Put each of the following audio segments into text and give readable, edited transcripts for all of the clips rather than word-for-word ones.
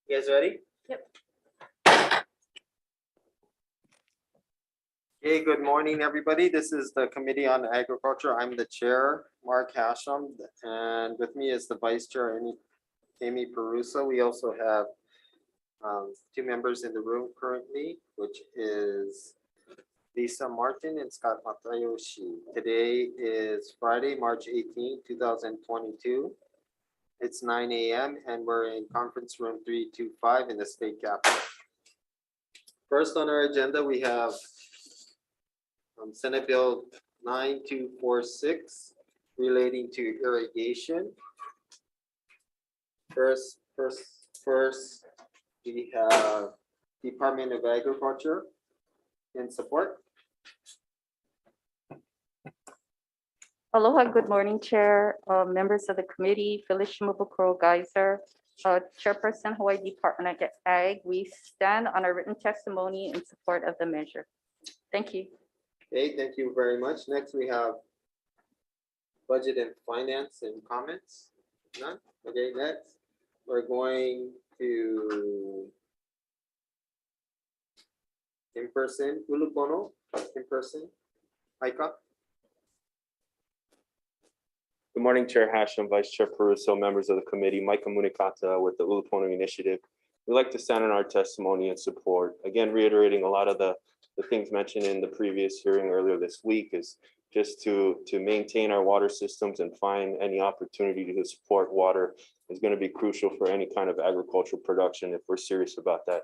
You guys ready? Yep. Okay, good morning, everybody. This is the Committee on Agriculture. I'm the chair, Mark Hashem, and with me is the vice chair, Amy Peruso. We also have two members in the room currently, which is Lisa Martin and Scott Matayoshi. Today is Friday, March 18, 2022. It's 9 a.m. and we're in conference room 325 in the state capitol. First on our agenda, we have Senate Bill 9246 relating to irrigation. First, we have Department of Agriculture in support. Aloha, good morning, Chair, members of the committee, Phyllis Shimabukuro Geyser, Chairperson, Hawaii Department of Ag. We stand on a written testimony in support of the measure. Thank you. Okay, thank you very much. Next, we have Budget and Finance and comments. None? Okay, next, we're going to in-person, Ulupono, in-person, Aika. Good morning, Chair Hashem, Vice Chair Peruso, members of the committee, Micah Munikata with the Ulupono Initiative. We'd like to stand on our testimony and support. Again, reiterating a lot of the things mentioned in the previous hearing earlier this week is just to maintain our water systems and find any opportunity to support water is going to be crucial for any kind of agricultural production if we're serious about that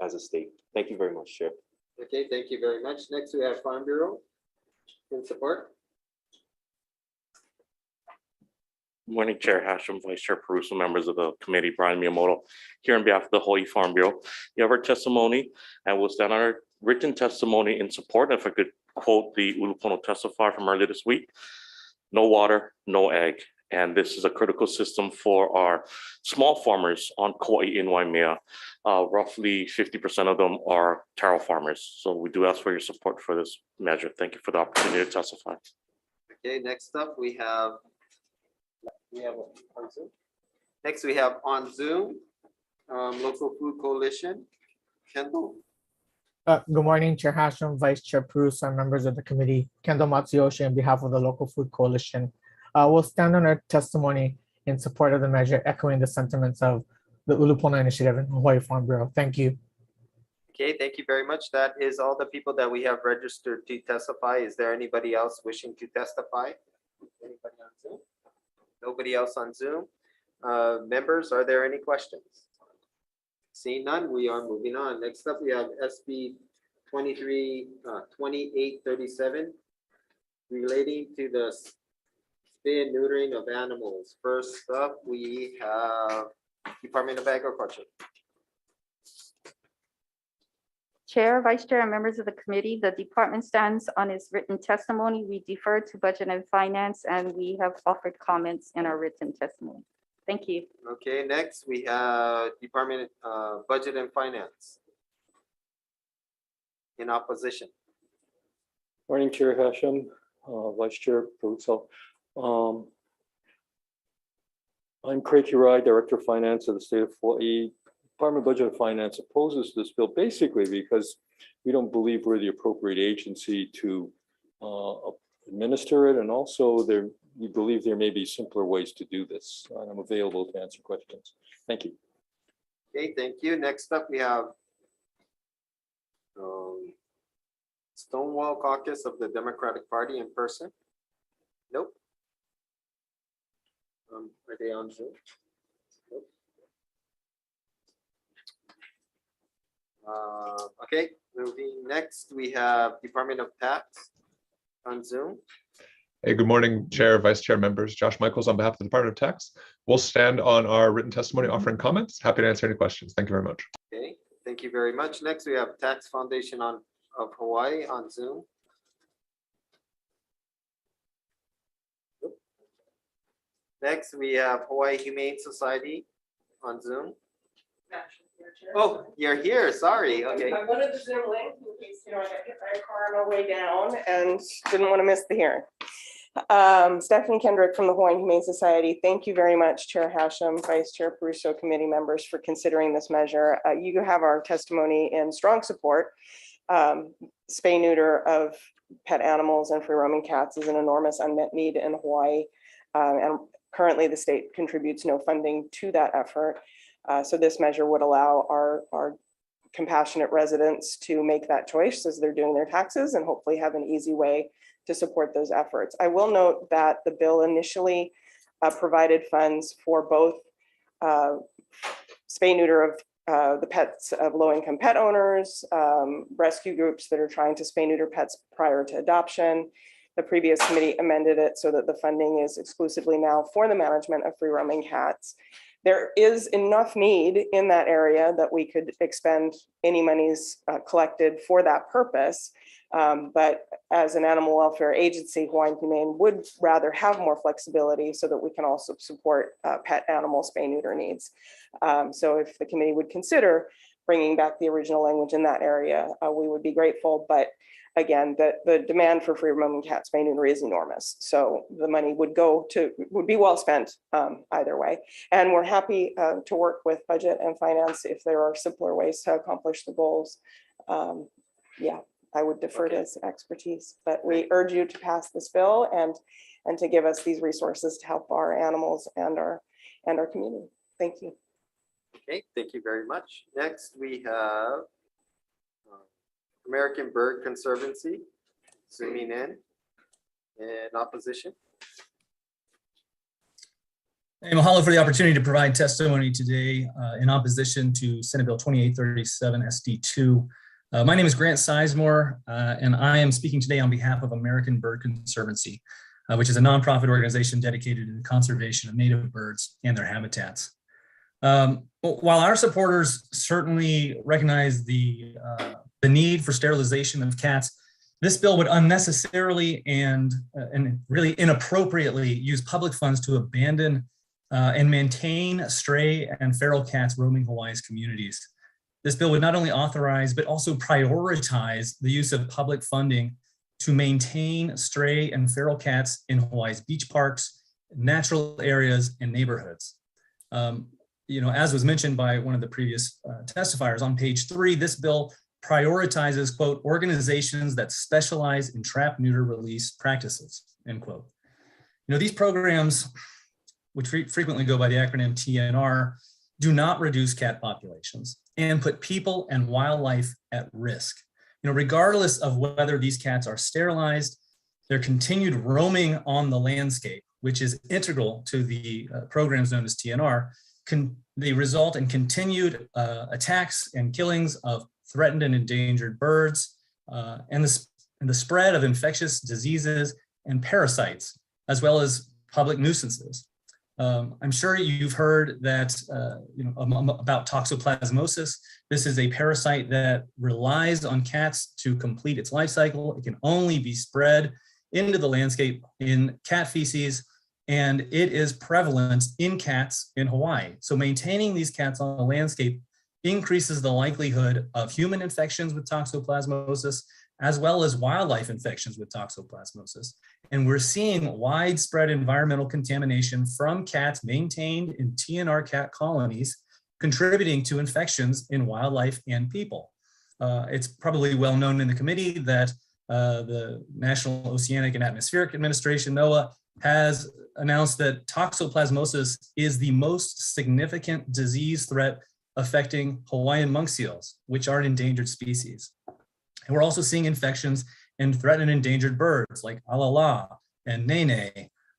as a state. Thank you very much, Chair. Okay, thank you very much. Next, we have Farm Bureau in support. Good morning, Chair Hashem, Vice Chair Peruso, members of the committee, Brian Miyamoto, here on behalf of the Hawaii Farm Bureau. You have our testimony, and we'll stand on our written testimony in support. If I could quote the Ulupono testifier from earlier this week, no water, no ag. And this is a critical system for our small farmers on Kauai in Waimea. Roughly 50% of them are taro farmers. So we do ask for your support for this measure. Thank you for the opportunity to testify. Okay, next up we have on Zoom. Next we have on Zoom, Local Food Coalition, Kendall. Good morning, Chair Hashem, Vice Chair Peruso, and members of the committee. Kendall Matsuyoshi on behalf of the Local Food Coalition. We'll stand on our testimony in support of the measure, echoing the sentiments of the Ulupono Initiative and Hawaii Farm Bureau. Thank you. Okay, thank you very much. That is all the people that we have registered to testify. Is there anybody else wishing to testify? Anybody on Zoom? Nobody else on Zoom? Members, are there any questions? Seeing none, we are moving on. Next up, we have SB 2837 relating to the spay and neutering of animals. First up, we have Department of Agriculture. Chair, Vice Chair, and members of the committee, the department stands on its written testimony. We defer to Budget and Finance, and we have offered comments in our written testimony. Thank you. Okay, next we have Department Budget and Finance in opposition. Morning, Chair Hashem, Vice Chair Peruso. I'm Craig Hurai, Director of Finance of the State of Hawaii. Department of Budget and Finance opposes this bill basically because we don't believe we're the appropriate agency to administer it, and also we believe there may be simpler ways to do this. And I'm available to answer questions. Thank you. Okay, thank you. Next up, we have Stonewall Caucus of the Democratic Party in person. Nope. Are they on Zoom? Nope. Okay, moving next, we have Department of Tax on Zoom. Hey, good morning, Chair, Vice Chair, members. Josh Michaels on behalf of the Department of Tax. We'll stand on our written testimony offering comments. Happy to answer any questions. Thank you very much. Okay, thank you very much. Next, we have Tax Foundation of Hawaii on Zoom. Next, we have Hawaii Humane Society on Zoom. Oh, you're here. Sorry. Okay. I wanted the Zoom link in case I got hit by a car on my way down and didn't want to miss the hearing. Stephanie Kendrick from the Hawaiian Humane Society. Thank you very much, Chair Hashem, Vice Chair Peruso, committee members for considering this measure. You have our testimony in strong support. Spay neuter of pet animals and free roaming cats is an enormous unmet need in Hawaii. And currently the state contributes no funding to that effort. So this measure would allow our compassionate residents to make that choice as they're doing their taxes and hopefully have an easy way to support those efforts. I will note that the bill initially provided funds for both spay neuter of the pets of low-income pet owners, rescue groups that are trying to spay neuter pets prior to adoption. The previous committee amended it so that the funding is exclusively now for the management of free roaming cats. There is enough need in that area that we could expend any monies collected for that purpose. But as an animal welfare agency, Hawaiian Humane would rather have more flexibility so that we can also support pet animal spay neuter needs. So if the committee would consider bringing back the original language in that area, we would be grateful. But again, the demand for free roaming cat spay neuter is enormous. So the money would be well spent either way. And we're happy to work with budget and finance if there are simpler ways to accomplish the goals. Yeah, I would defer to his expertise, but we urge you to pass this bill and to give us these resources to help our animals and our community. Thank you. Okay, thank you very much. Next, we have American Bird Conservancy, zooming in opposition. Hey, mahalo for the opportunity to provide testimony today in opposition to Senate Bill 2837 SD2. My name is Grant Sizemore, and I am speaking today on behalf of American Bird Conservancy, which is a nonprofit organization dedicated to the conservation of native birds and their habitats. While our supporters certainly recognize the need for sterilization of cats, this bill would unnecessarily and really inappropriately use public funds to abandon and maintain stray and feral cats roaming Hawaii's communities. This bill would not only authorize, but also prioritize the use of public funding to maintain stray and feral cats in Hawaii's beach parks, natural areas, and neighborhoods. As was mentioned by one of the previous testifiers on page 3, this bill prioritizes, quote, organizations that specialize in trap, neuter, release practices, end quote. These programs, which frequently go by the acronym TNR, do not reduce cat populations and put people and wildlife at risk. Regardless of whether these cats are sterilized, their continued roaming on the landscape, which is integral to the programs known as TNR, they result in continued attacks and killings of threatened and endangered birds, and the spread of infectious diseases and parasites, as well as public nuisances. I'm sure you've heard that about toxoplasmosis. This is a parasite that relies on cats to complete its life cycle. It can only be spread into the landscape in cat feces, and it is prevalent in cats in Hawaii. So maintaining these cats on the landscape increases the likelihood of human infections with toxoplasmosis, as well as wildlife infections with toxoplasmosis. And we're seeing widespread environmental contamination from cats maintained in TNR cat colonies, contributing to infections in wildlife and people. It's probably well known in the committee that the National Oceanic and Atmospheric Administration, NOAA, has announced that toxoplasmosis is the most significant disease threat affecting Hawaiian monk seals, which are an endangered species. And we're also seeing infections in threatened and endangered birds like alala and nene.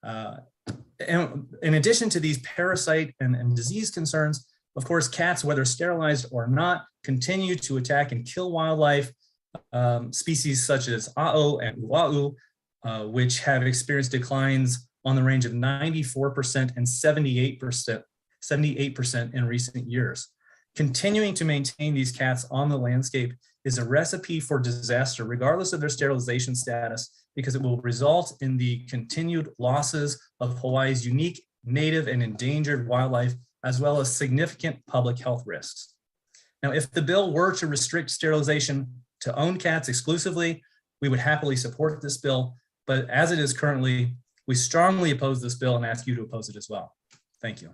And in addition to these parasite and disease concerns, of course, cats, whether sterilized or not, continue to attack and kill wildlife, species such as a'o and ua'u, which have experienced declines on the range of 94% and 78% in recent years. Continuing to maintain these cats on the landscape is a recipe for disaster, regardless of their sterilization status, because it will result in the continued losses of Hawaii's unique native and endangered wildlife, as well as significant public health risks. Now, if the bill were to restrict sterilization to owned cats exclusively, we would happily support this bill. But as it is currently, we strongly oppose this bill and ask you to oppose it as well. Thank you.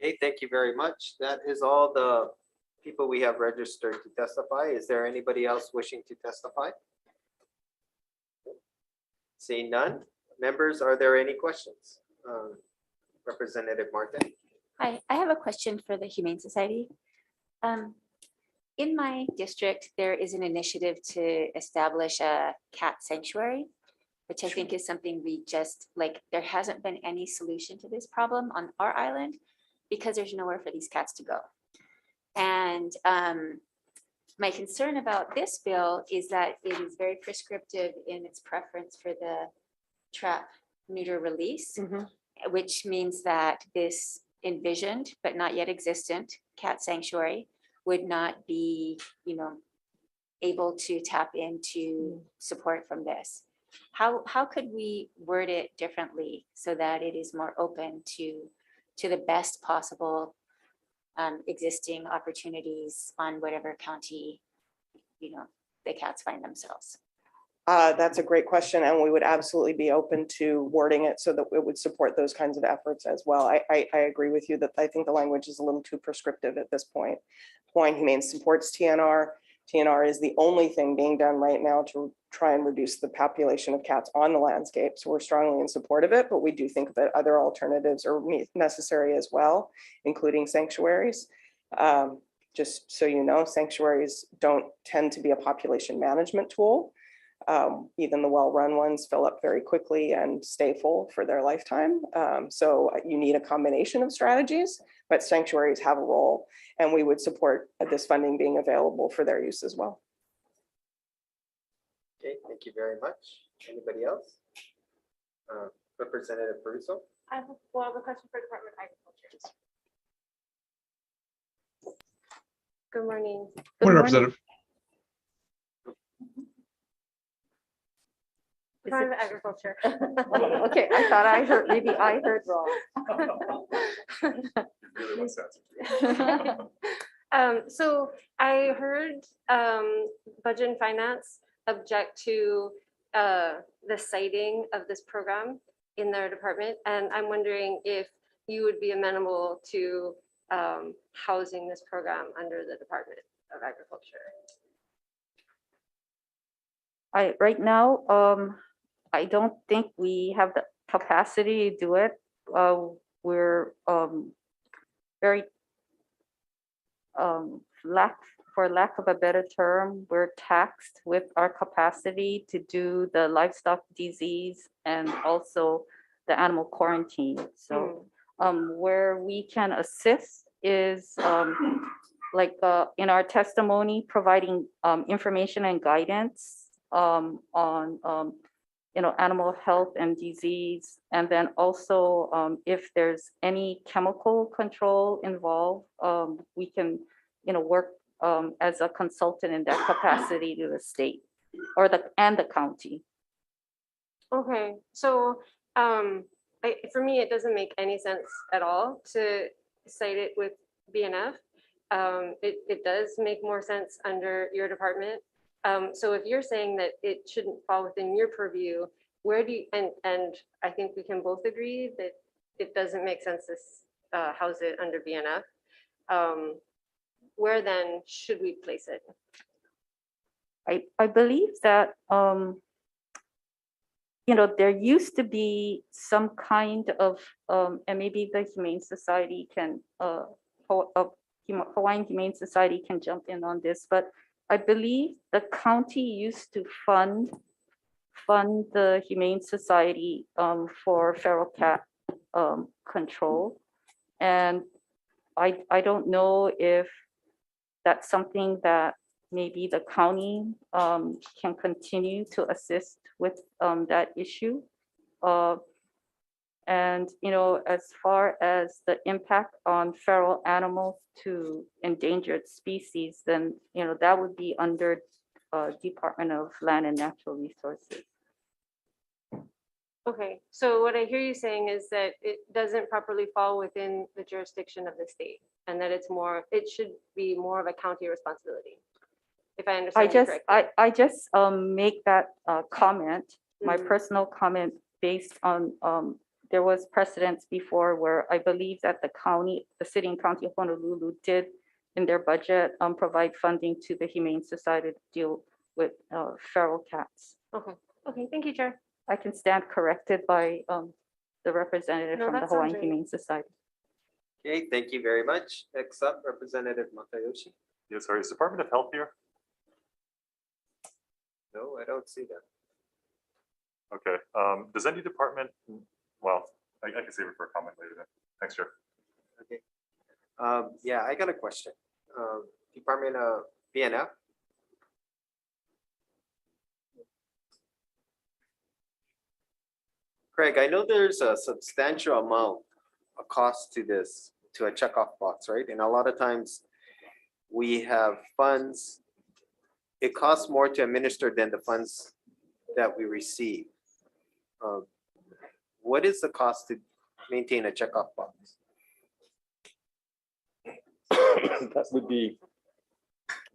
Okay, thank you very much. That is all the people we have registered to testify. Is there anybody else wishing to testify? Seeing none. Members, are there any questions? Representative Martin? Hi, I have a question for the Humane Society. In my district, there is an initiative to establish a cat sanctuary, which I think is something we just, like, there hasn't been any solution to this problem on our island because there's nowhere for these cats to go. And my concern about this bill is that it is very prescriptive in its preference for the trap, neuter, release, which means that this envisioned but not yet existent cat sanctuary would not be, able to tap into support from this. How could we word it differently so that it is more open to the best possible existing opportunities on whatever county, the cats find themselves? That's a great question, and we would absolutely be open to wording it so that it would support those kinds of efforts as well. I agree with you that I think the language is a little too prescriptive at this point. Hawaiian Humane supports TNR. TNR is the only thing being done right now to try and reduce the population of cats on the landscape. So we're strongly in support of it, but we do think that other alternatives are necessary as well, including sanctuaries. Just so you know, sanctuaries don't tend to be a population management tool. Even the well-run ones fill up very quickly and stay full for their lifetime. So you need a combination of strategies, but sanctuaries have a role, and we would support this funding being available for their use as well. Okay, thank you very much. Anybody else? Representative Caruso? I have a question for Department of Agriculture. Good morning. Morning, Representative. Department of Agriculture. Okay, I thought I heard, maybe I heard wrong. So I heard Budget and Finance object to the citing of this program in their department, and I'm wondering if you would be amenable to housing this program under the Department of Agriculture. Right now, I don't think we have the capacity to do it. We're very, for lack of a better term, we're taxed with our capacity to do the livestock disease and also the animal quarantine. So where we can assist is like in our testimony, providing information and guidance on animal health and disease, and then also if there's any chemical control involved, we can work as a consultant in that capacity to the state or the county. Okay, so for me, it doesn't make any sense at all to cite it with BNF. It does make more sense under your department. So if you're saying that it shouldn't fall within your purview, where do you, and I think we can both agree that it doesn't make sense to house it under BNF. Where then should we place it? I believe that there used to be some kind of and maybe the Humane Society can Hawaiian Humane Society can jump in on this, but I believe the county used to fund the Humane Society for feral cat control. And I don't know if that's something that maybe the county can continue to assist with that issue. And, as far as the impact on feral animals to endangered species, then, that would be under Department of Land and Natural Resources. Okay, so what I hear you saying is that it doesn't properly fall within the jurisdiction of the state, and that it should be more of a county responsibility. If I understand you correctly. I just make that comment, my personal comment, based on, there was precedents before where I believe that the county, the city and county of Honolulu did in their budget, provide funding to the Humane Society to deal with feral cats. Okay, okay, thank you, Chair. I can stand corrected by the representative No, from the that sounds Hawaiian right. Humane Society. Okay, thank you very much. Next up, Representative Matayoshi. Yes, sorry, is Department of Health here? No, I don't see that. Okay, does any department, well, I can save it for a comment later then. Thanks, Chair. Okay. Yeah, I got a question. Department of BNF. Craig, I know there's a substantial amount of cost to this, to a checkoff box, right? And a lot of times we have funds. It costs more to administer than the funds that we receive. What is the cost to maintain a checkoff box? That would be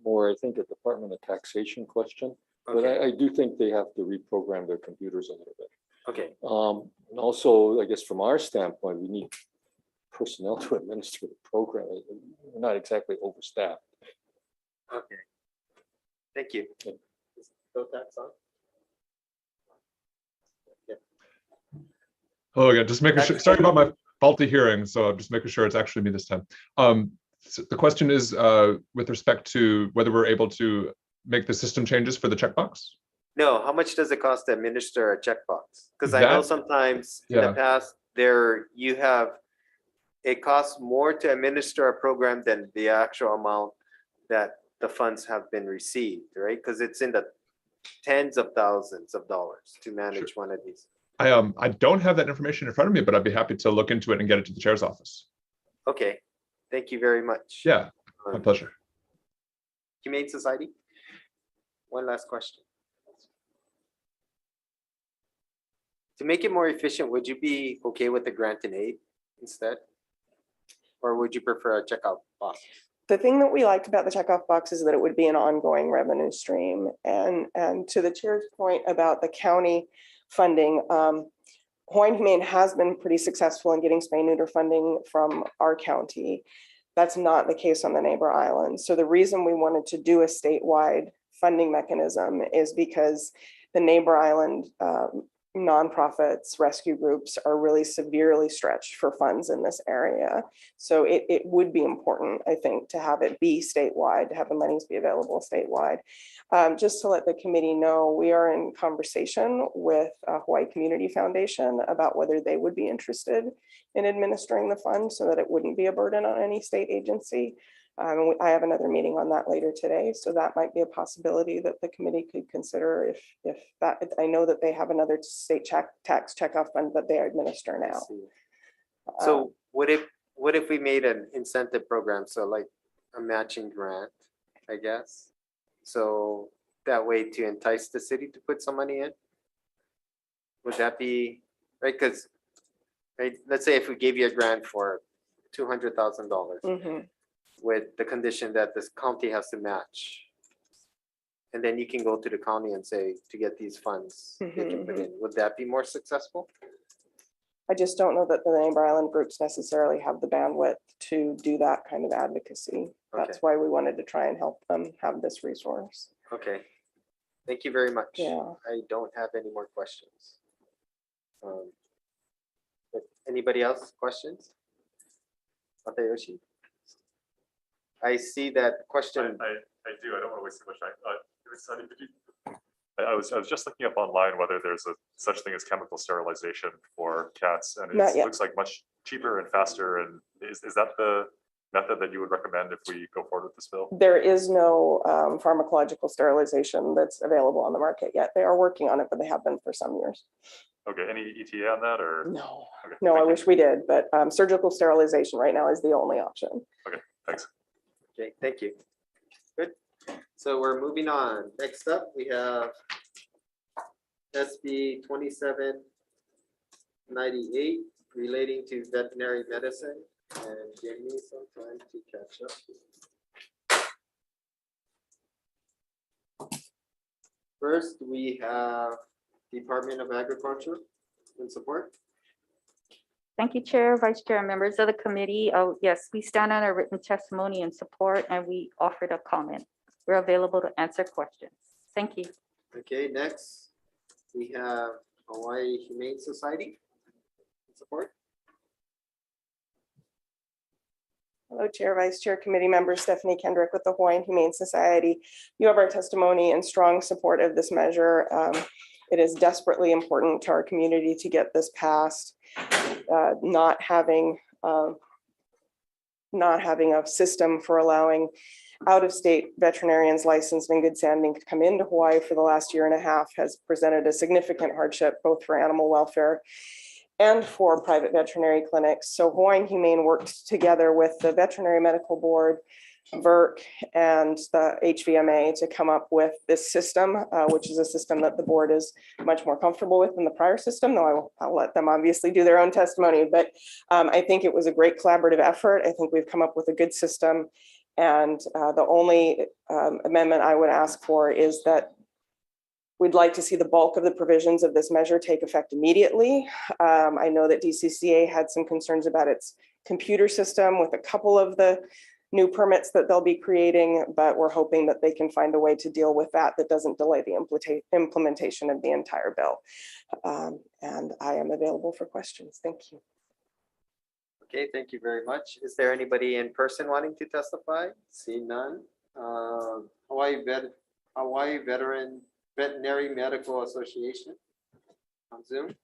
more, I think, a Department of Taxation question, but Okay, I do think they have to reprogram their computers a little bit. okay, And also, I guess from our standpoint, we need personnel to administer the program. We're not exactly overstaffed. okay. Thank you. Yeah. Is Bill Tax on? Hello again, just making sure, sorry about my faulty hearing, so I'm just making sure it's actually me this time. So the question is with respect to whether we're able to make the system changes for the checkbox? No, how much does it cost to administer a checkbox? Because I know That- sometimes in the yeah. past, you have, it costs more to administer a program than the actual amount that the funds have been received, right? Because it's in the tens of thousands of dollars to manage one of these. I don't have that information in front of me, but I'd be happy to look into it and get it to the chair's office. Okay, thank you very much. Yeah, my pleasure. Humane Society? One last question. To make it more efficient, would you be okay with the grant and aid instead? Or would you prefer a checkout box? The thing that we liked about the checkoff box is that it would be an ongoing revenue stream. And to the chair's point about the county funding, Hawaiian Humane has been pretty successful in getting spay neuter funding from our county. That's not the case on the neighbor islands. So the reason we wanted to do a statewide funding mechanism is because the neighbor island nonprofits, rescue groups are really severely stretched for funds in this area. So it would be important, I think, to have it be statewide, to have the monies be available statewide. Just to let the committee know, we are in conversation with Hawaii Community Foundation about whether they would be interested in administering the fund so that it wouldn't be a burden on any state agency. I have another meeting on that later today, so that might be a possibility that the committee could consider if that, I know that they have another state tax checkoff fund that they administer now. So what if we made an incentive program, so like a matching grant, I guess? So that way to entice the city to put some money in? Would that be, right, because, right, let's say if we gave you a grant for $200,000 with the condition that this county has to match. And then you can go to the county and say, to get these funds, they can put in. Would that be more successful? I just don't know that the neighbor island groups necessarily have the bandwidth to do that kind of advocacy. That's Okay. why we wanted to try and help them have this resource. Okay, thank you very much. Yeah. I don't have any more questions. But anybody else questions? Matayoshi? I see that question. I do, I don't want to waste too much time. Sunny, could you- I was just looking up online whether there's such thing as chemical sterilization for cats, and Not it yet. looks like much cheaper and faster. And is that the method that you would recommend if we go forward with this bill? There is no pharmacological sterilization that's available on the market yet. They are working on it, but they have been for some years. Okay, any ETA on that or? No, Okay, no, I thank you. wish we did, but surgical sterilization right now is the only option. Thanks. Okay, thank you. Good. So we're moving on. Next up, we have SB 2798 relating to veterinary medicine, and give me some time to catch up. First, we have Department of Agriculture. in support? Thank you, Chair, Vice Chair, and members of the committee. Oh, yes, we stand on our written testimony in support, and we offered a comment. We're available to answer questions. Thank you. Okay, next, we have Hawaii Humane Society. In support? Hello, Chair, Vice Chair, Committee Member Stephanie Kendrick with the Hawaiian Humane Society. You have our testimony in strong support of this measure. It is desperately important to our community to get this passed. Not having a system for allowing out-of-state veterinarians licensed in good standing to come into Hawaii for the last year and a half has presented a significant hardship, both for animal welfare and for private veterinary clinics. So Hawaiian Humane worked together with the Veterinary Medical Board, VERC, and the HVMA to come up with this system, which is a system that the board is much more comfortable with than the prior system, though I'll let them obviously do their own testimony. But I think it was a great collaborative effort. I think we've come up with a good system. And the only amendment I would ask for is that we'd like to see the bulk of the provisions of this measure take effect immediately. I know that DCCA had some concerns about its computer system with a couple of the new permits that they'll be creating, but we're hoping that they can find a way to deal with that doesn't delay the implementation of the entire bill. And I am available for questions. Thank you. Okay, thank you very much. Is there anybody in person wanting to testify? See none. Hawaii Veterinary Medical Association on Zoom.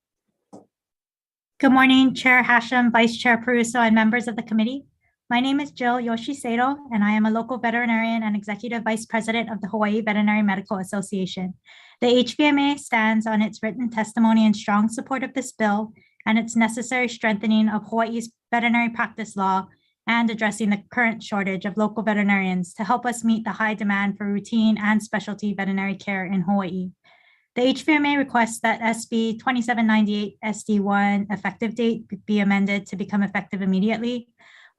Good morning, Chair Hashem, Vice Chair Peruso, and members of the committee. My name is Jill Yoshisato, and I am a local veterinarian and Executive Vice President of the Hawaii Veterinary Medical Association. The HVMA stands on its written testimony in strong support of this bill and its necessary strengthening of Hawaii's veterinary practice law and addressing the current shortage of local veterinarians to help us meet the high demand for routine and specialty veterinary care in Hawaii. The HVMA requests that SB 2798 SD1 effective date be amended to become effective immediately.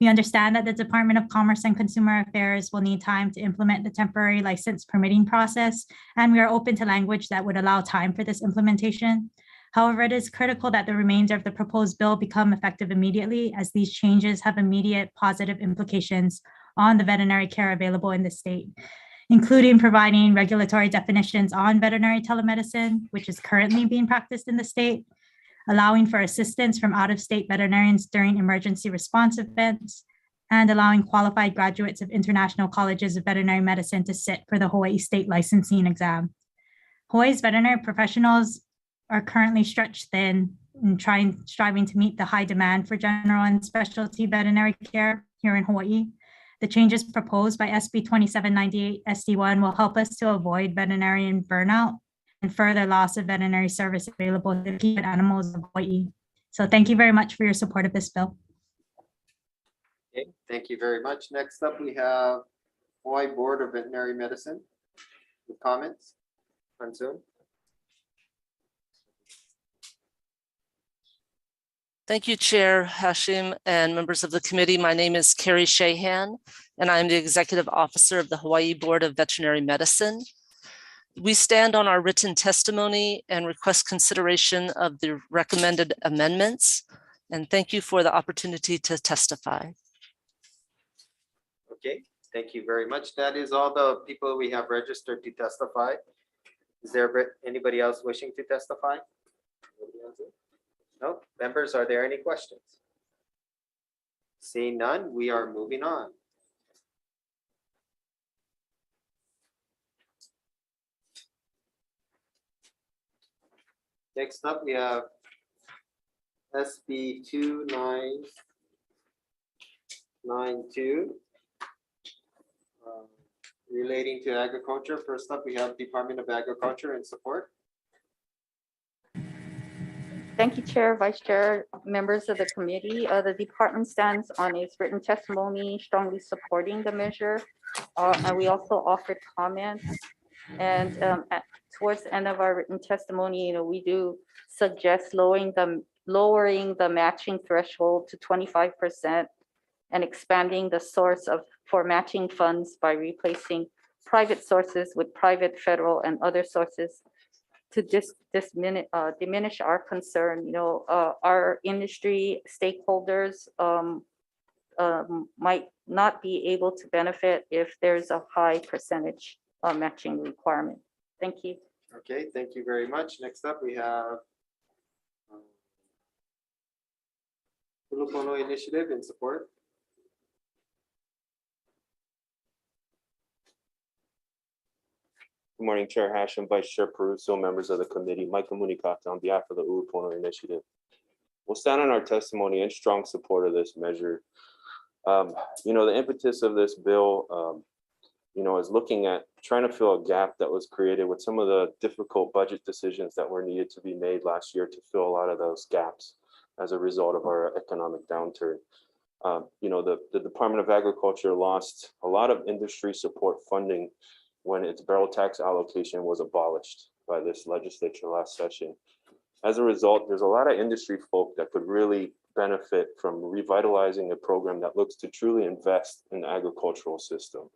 We understand that the Department of Commerce and Consumer Affairs will need time to implement the temporary license permitting process, and we are open to language that would allow time for this implementation. However, it is critical that the remainder of the proposed bill become effective immediately, as these changes have immediate positive implications on the veterinary care available in the state, including providing regulatory definitions on veterinary telemedicine, which is currently being practiced in the state, allowing for assistance from out-of-state veterinarians during emergency response events, and allowing qualified graduates of international colleges of veterinary medicine to sit for the Hawaii state licensing exam. Hawaii's veterinary professionals are currently stretched thin and striving to meet the high demand for general and specialty veterinary care here in Hawaii. The changes proposed by SB 2798 SD1 will help us to avoid veterinarian burnout and further loss of veterinary service available to the animals of Hawaii. So thank you very much for your support of this bill. Okay, thank you very much. Next up, we have Hawaii Board of Veterinary Medicine with comments on Zoom. Thank you, Chair Hashim and members of the committee. My name is Carrie Shahan, and I'm the Executive Officer of the Hawaii Board of Veterinary Medicine. We stand on our written testimony and request consideration of the recommended amendments. And thank you for the opportunity to testify. Okay, thank you very much. That is all the people we have registered to testify. Is there anybody else wishing to testify? No, members, are there any questions? Seeing none, we are moving on. Next up, we have SB 2992 relating to agriculture. First up, we have Department of Agriculture in support. Thank you, Chair, Vice Chair, members of the committee. The department stands on its written testimony strongly supporting the measure. And we also offered comments. And towards the end of our written testimony, we do suggest lowering the matching threshold to 25% and expanding the source for matching funds by replacing private sources with private, federal, and other sources diminish our concern. Our industry stakeholders might not be able to benefit if there's a high percentage matching requirement. Thank you. Okay, thank you very much. Next up, we have Ulupono Initiative in support. Good morning, Chair Hashem, Vice Chair Peruso, members of the committee, Michael Munikata on behalf of the Ulupono Initiative. We'll stand on our testimony in strong support of this measure. The impetus of this bill, is looking at trying to fill a gap that was created with some of the difficult budget decisions that were needed to be made last year to fill a lot of those gaps as a result of our economic downturn. The Department of Agriculture lost a lot of industry support funding when its barrel tax allocation was abolished by this legislature last session. As a result, there's a lot of industry folk that could really benefit from revitalizing a program that looks to truly invest in the agricultural system.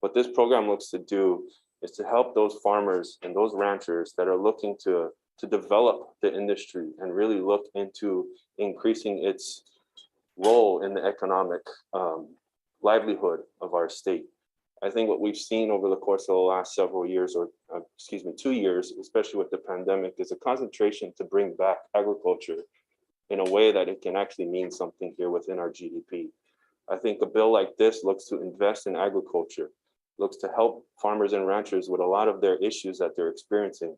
What this program looks to do is to help those farmers and those ranchers that are looking to develop the industry and really look into increasing its role in the economic livelihood of our state. I think what we've seen over the course of the last several years, 2 years, especially with the pandemic, is a concentration to bring back agriculture in a way that it can actually mean something here within our GDP. I think a bill like this looks to invest in agriculture, looks to help farmers and ranchers with a lot of their issues that they're experiencing,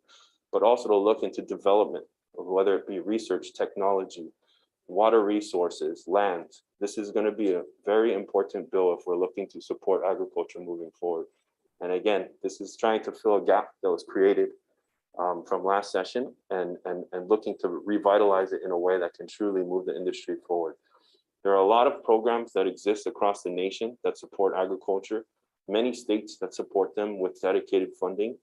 but also to look into development, whether it be research, technology, water resources, land. This is going to be a very important bill if we're looking to support agriculture moving forward. And again, this is trying to fill a gap that was created from last session and looking to revitalize it in a way that can truly move the industry forward. There are a lot of programs that exist across the nation that support agriculture, many states that support them with dedicated funding.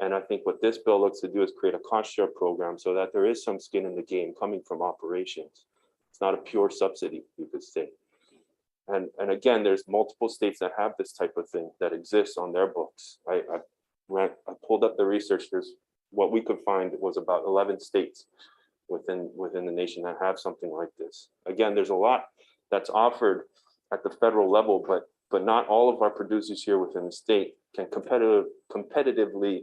And I think what this bill looks to do is create a cost share program so that there is some skin in the game coming from operations. It's not a pure subsidy, you could say. And again, there's multiple states that have this type of thing that exists on their books. I pulled up the research. There's what we could find was about 11 states within the nation that have something like this. Again, there's a lot that's offered at the federal level, but not all of our producers here within the state can competitively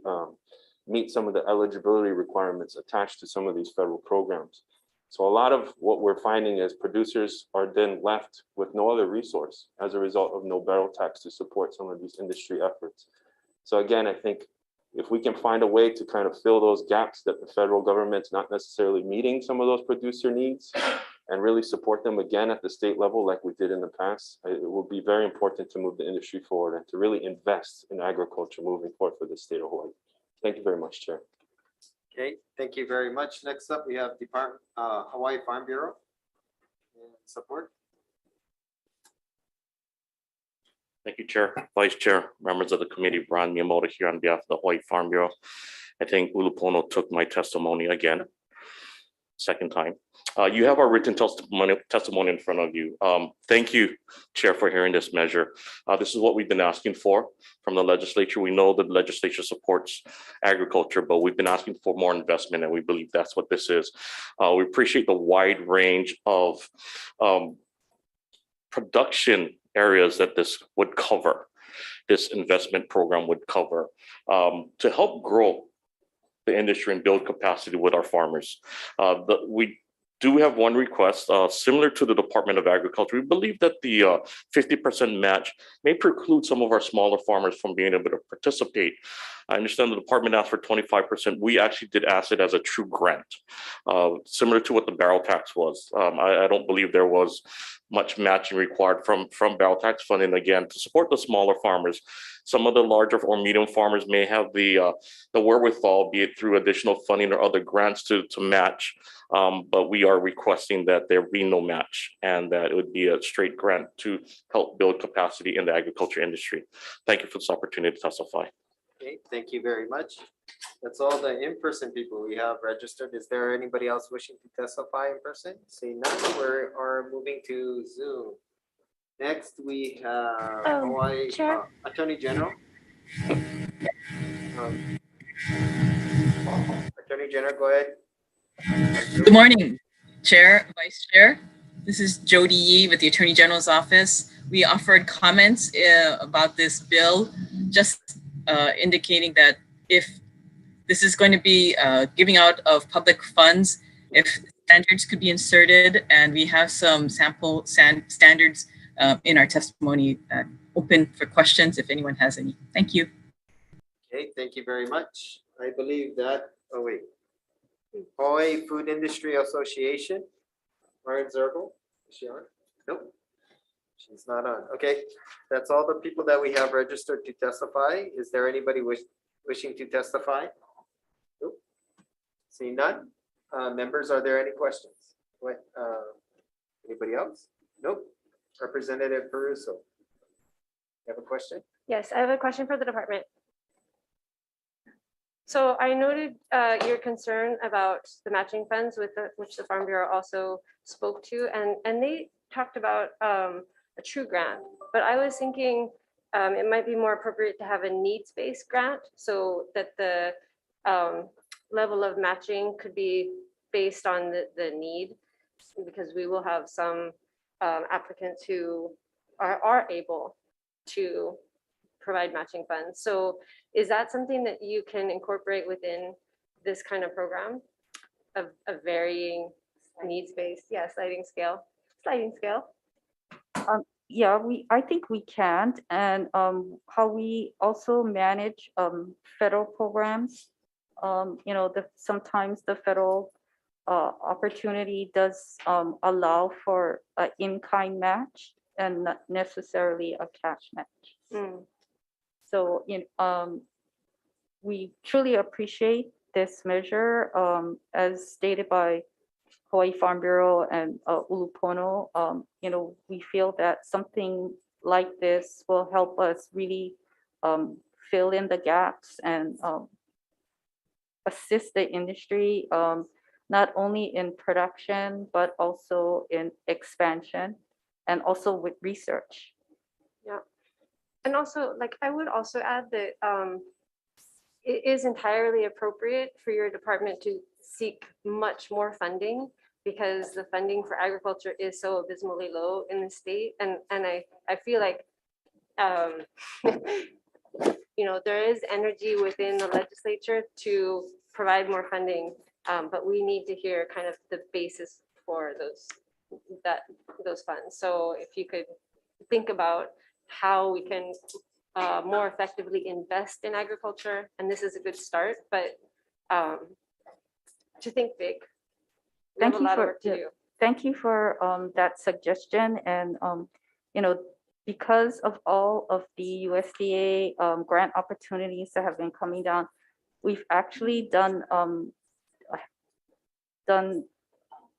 meet some of the eligibility requirements attached to some of these federal programs. So a lot of what we're finding is producers are then left with no other resource as a result of no barrel tax to support some of these industry efforts. So again, I think if we can find a way to kind of fill those gaps that the federal government's not necessarily meeting some of those producer needs and really support them again at the state level like we did in the past, it will be very important to move the industry forward and to really invest in agriculture moving forward for the state of Hawaii. Thank you very much, Chair. Okay, thank you very much. Next up, we have Hawaii Farm Bureau in support. Thank you, Chair, Vice Chair, members of the committee, Brian Miyamoto here on behalf of the Hawaii Farm Bureau. I think Ulupono took my testimony again, second time. You have our written testimony in front of you. Thank you, Chair, for hearing this measure. This is what we've been asking for from the legislature. We know the legislature supports agriculture, but we've been asking for more investment, and we believe that's what this is. We appreciate the wide range of production areas that this would cover, this investment program would cover, to help grow the industry and build capacity with our farmers. We do have one request, similar to the Department of Agriculture. We believe that the 50% match may preclude some of our smaller farmers from being able to participate. I understand the department asked for 25%. We actually did ask it as a true grant, similar to what the barrel tax was. I don't believe there was much matching required from barrel tax funding, again, to support the smaller farmers. Some of the larger or medium farmers may have the wherewithal, be it through additional funding or other grants to match. But we are requesting that there be no match and that it would be a straight grant to help build capacity in the agriculture industry. Thank you for this opportunity to testify. Okay, thank you very much. That's all the in-person people we have registered. Is there anybody else wishing to testify in person? Seeing none, we are moving to Zoom. Next, we have Hawaii Attorney General. Attorney General, go ahead. Good morning, Chair, Vice Chair. This is Jody Yee with the Attorney General's Office. We offered comments about this bill, just indicating that if this is going to be giving out of public funds, if standards could be inserted, and we have some sample standards in our testimony open for questions if anyone has any. Thank you. Okay, thank you very much. I believe that, oh wait. Hawaii Food Industry Association, Lauren Zergel, is she on? Nope. She's not on. Okay, that's all the people that we have registered to testify. Is there anybody wishing to testify? Nope. Seeing none. Members, are there any questions? What? Anybody else? Nope. Representative Peruso. You have a question? Yes, I have a question for the department. So I noted your concern about the matching funds with which the Farm Bureau also spoke to, and they talked about a true grant. But I was thinking it might be more appropriate to have a needs-based grant so that the level of matching could be based on the need, because we will have some applicants who are able to provide matching funds. So is that something that you can incorporate within this kind of program of varying needs-based? Yeah, sliding scale. Yeah, I think we can. And how we also manage federal programs, sometimes the federal opportunity does allow for an in-kind match and not necessarily a cash match. So we truly appreciate this measure, as stated by Hawaii Farm Bureau and Ulupono. We feel that something like this will help us really fill in the gaps and assist the industry, not only in production, but also in expansion and also with research. Yeah. And also, I would also add that it is entirely appropriate for your department to seek much more funding, because the funding for agriculture is so abysmally low in the state. And I feel like, there is energy within the legislature to provide more funding, but we need to hear kind of the basis for those funds. So if you could think about how we can more effectively invest in agriculture, and this is a good start, but to think big. We have a lot of work to do. Thank you for that suggestion. And because of all of the USDA grant opportunities that have been coming down, we've actually done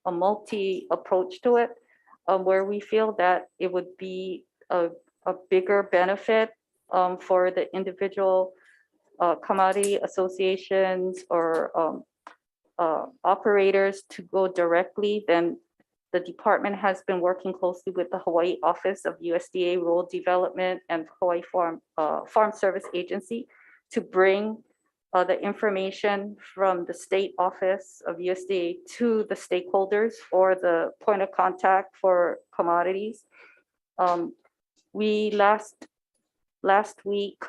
a multi-approach to it, where we feel that it would be a bigger benefit for the individual commodity associations or operators to go directly. Then the department has been working closely with the Hawaii Office of USDA Rural Development and Hawaii Farm Service Agency to bring the information from the state office of USDA to the stakeholders or the point of contact for commodities. We last week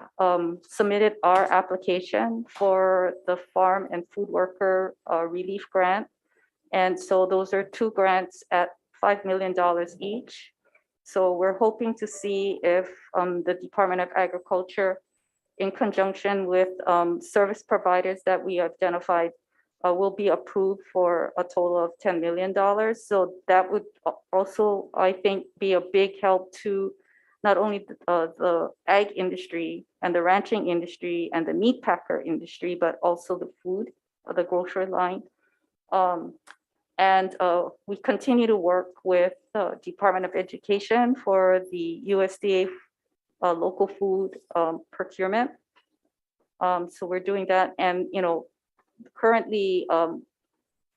submitted our application for the Farm and Food Worker Relief Grant. And so those are 2 grants at $5 million each. So we're hoping to see if the Department of Agriculture, in conjunction with service providers that we identified, will be approved for a total of $10 million. So that would also, I think, be a big help to not only the ag industry and the ranching industry and the meat packer industry, but also the food, the grocery line. And we continue to work with the Department of Education for the USDA local food procurement. So we're doing that. And, currently,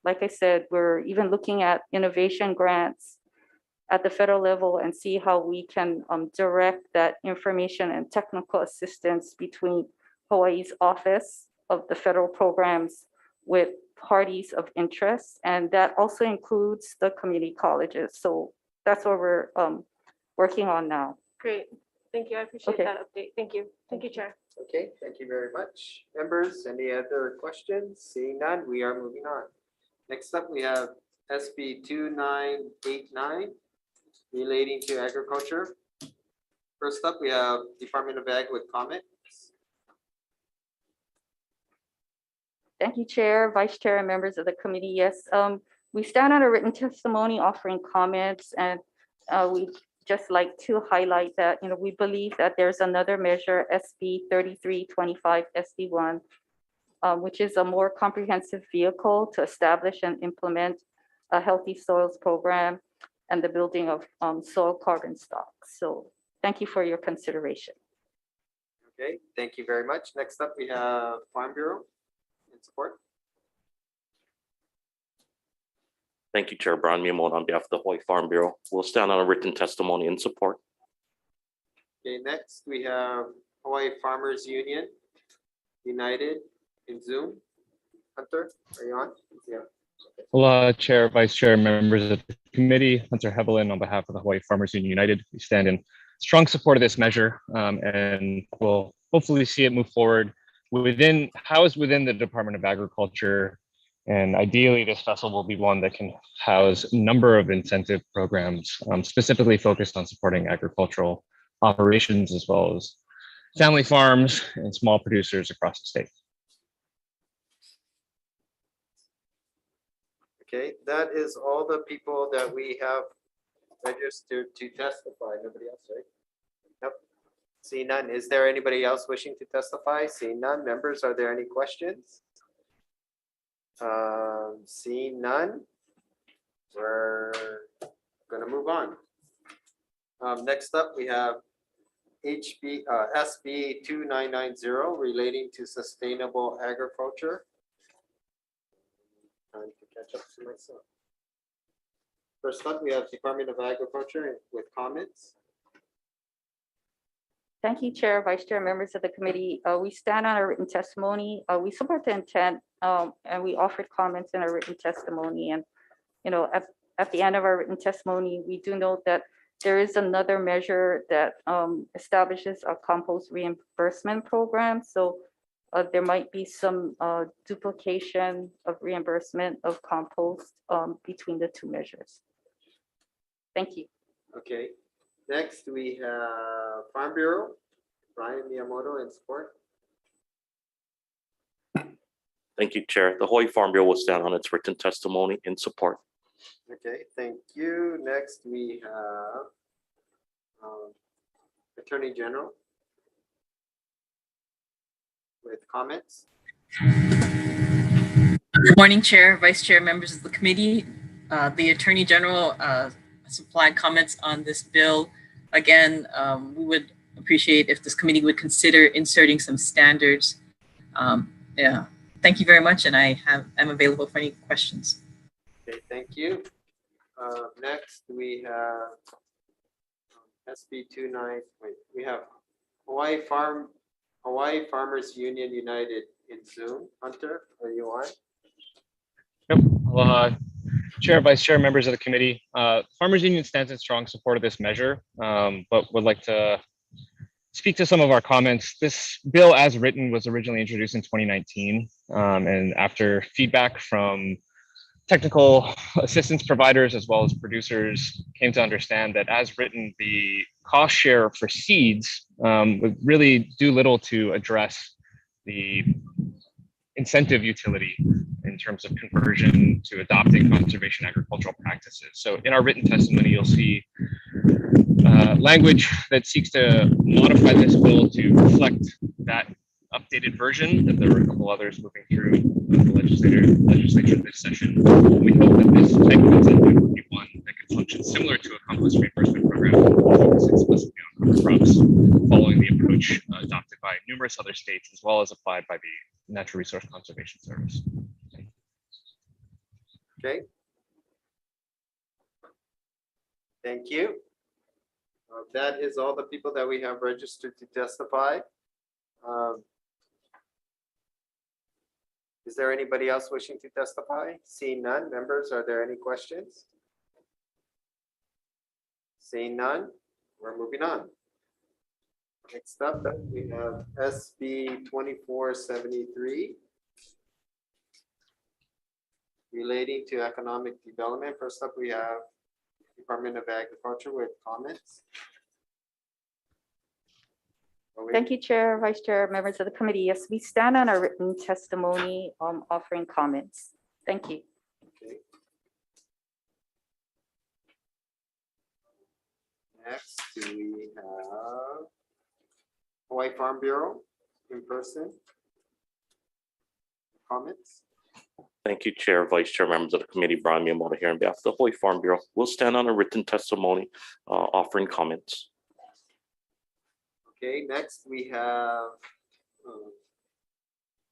like I said, we're even looking at innovation grants at the federal level and see how we can direct that information and technical assistance between Hawaii's Office of the Federal Programs with parties of interest, and that also includes the community colleges. So that's what we're working on now. Great. Thank you. I appreciate Okay. that update. Thank you. Thank you, Chair. Okay, thank you very much. Members, any other questions? Seeing none, we are moving on. Next up, we have SB 2989 relating to agriculture. First up, we have Department of Ag with comment. Thank you, Chair, Vice Chair, and members of the committee. Yes, we stand on a written testimony offering comments, and we just like to highlight that, we believe that there's another measure, SB 3325 SD1, which is a more comprehensive vehicle to establish and implement a healthy soils program and the building of soil carbon stocks. So thank you for your consideration. Okay, thank you very much. Next up, we have Farm Bureau in support. Thank you, Chair Brian Miyamoto, on behalf of the Hawaii Farm Bureau. We'll stand on a written testimony in support. Okay, next we have Hawaii Farmers Union United in Zoom. Hunter, are you on? Yeah. Well, Chair, Vice Chair, members of the committee, Hunter Hevelin on behalf of the Hawaii Farmers Union United. We stand in strong support of this measure, and we'll hopefully see it move forward housed within the Department of Agriculture. And ideally, this vessel will be one that can house a number of incentive programs, specifically focused on supporting agricultural operations, as well as family farms and small producers across the state. Okay, that is all the people that we have registered to testify. Nobody else, right? Yep. See none. Is there anybody else wishing to testify? See none. Members, are there any questions? Seeing none, we're gonna move on. Next up, we have SB 2990 relating to sustainable agriculture. Time to catch up to myself. First up, we have Department of Agriculture with comments. Thank you, Chair, Vice Chair, members of the committee. We stand on a written testimony. We support the intent, and we offered comments in our written testimony. And, at the end of our written testimony, we do note that there is another measure that establishes a compost reimbursement program. So there might be some duplication of reimbursement of compost between the two measures. Thank you. Okay. Next, we have Farm Bureau, Brian Miyamoto in support. Thank you, Chair. The Hawaii Farm Bureau will stand on its written testimony in support. Okay, thank you. Next, we have Attorney General with comments. Good morning, Chair, Vice Chair, members of the committee. The Attorney General supplied comments on this bill. Again, we would appreciate if this committee would consider inserting some standards. Yeah, thank you very much, and I'm available for any questions. Okay, thank you. Next, we have SB 29. Wait, we have Hawaii Farmers Union United in Zoom. Hunter, are you on? Yep. Aloha. Chair, Vice Chair, members of the committee. Farmers Union stands in strong support of this measure, but would like to speak to some of our comments. This bill, as written, was originally introduced in 2019, and after feedback from technical assistance providers as well as producers, came to understand that, as written, the cost share for seeds would really do little to address the incentive utility in terms of conversion to adopting conservation agricultural practices. So in our written testimony, you'll see language that seeks to modify this bill to reflect that updated version, that there were a couple others moving through the legislature this session. We hope that this type of incentive would be one that can function similar to a compost reimbursement program, focused explicitly on cover crops, following the approach adopted by numerous other states, as well as applied by the Natural Resource Conservation Service. Okay. Thank you. That is all the people that we have registered to testify. Is there anybody else wishing to testify? Seeing none, members, are there any questions? Seeing none, we're moving on. Next up, we have SB 2473 relating to economic development. First up, we have Department of Agriculture with comments. Thank you, Chair, Vice Chair, members of the committee. Yes, we stand on our written testimony offering comments. Thank you. Okay. Next, we have Hawaii Farm Bureau in person. Comments? Thank you, Chair, Vice Chair, members of the committee. Brian Miyamoto here on behalf of the Hawaii Farm Bureau. We'll stand on a written testimony offering comments. Okay, next we have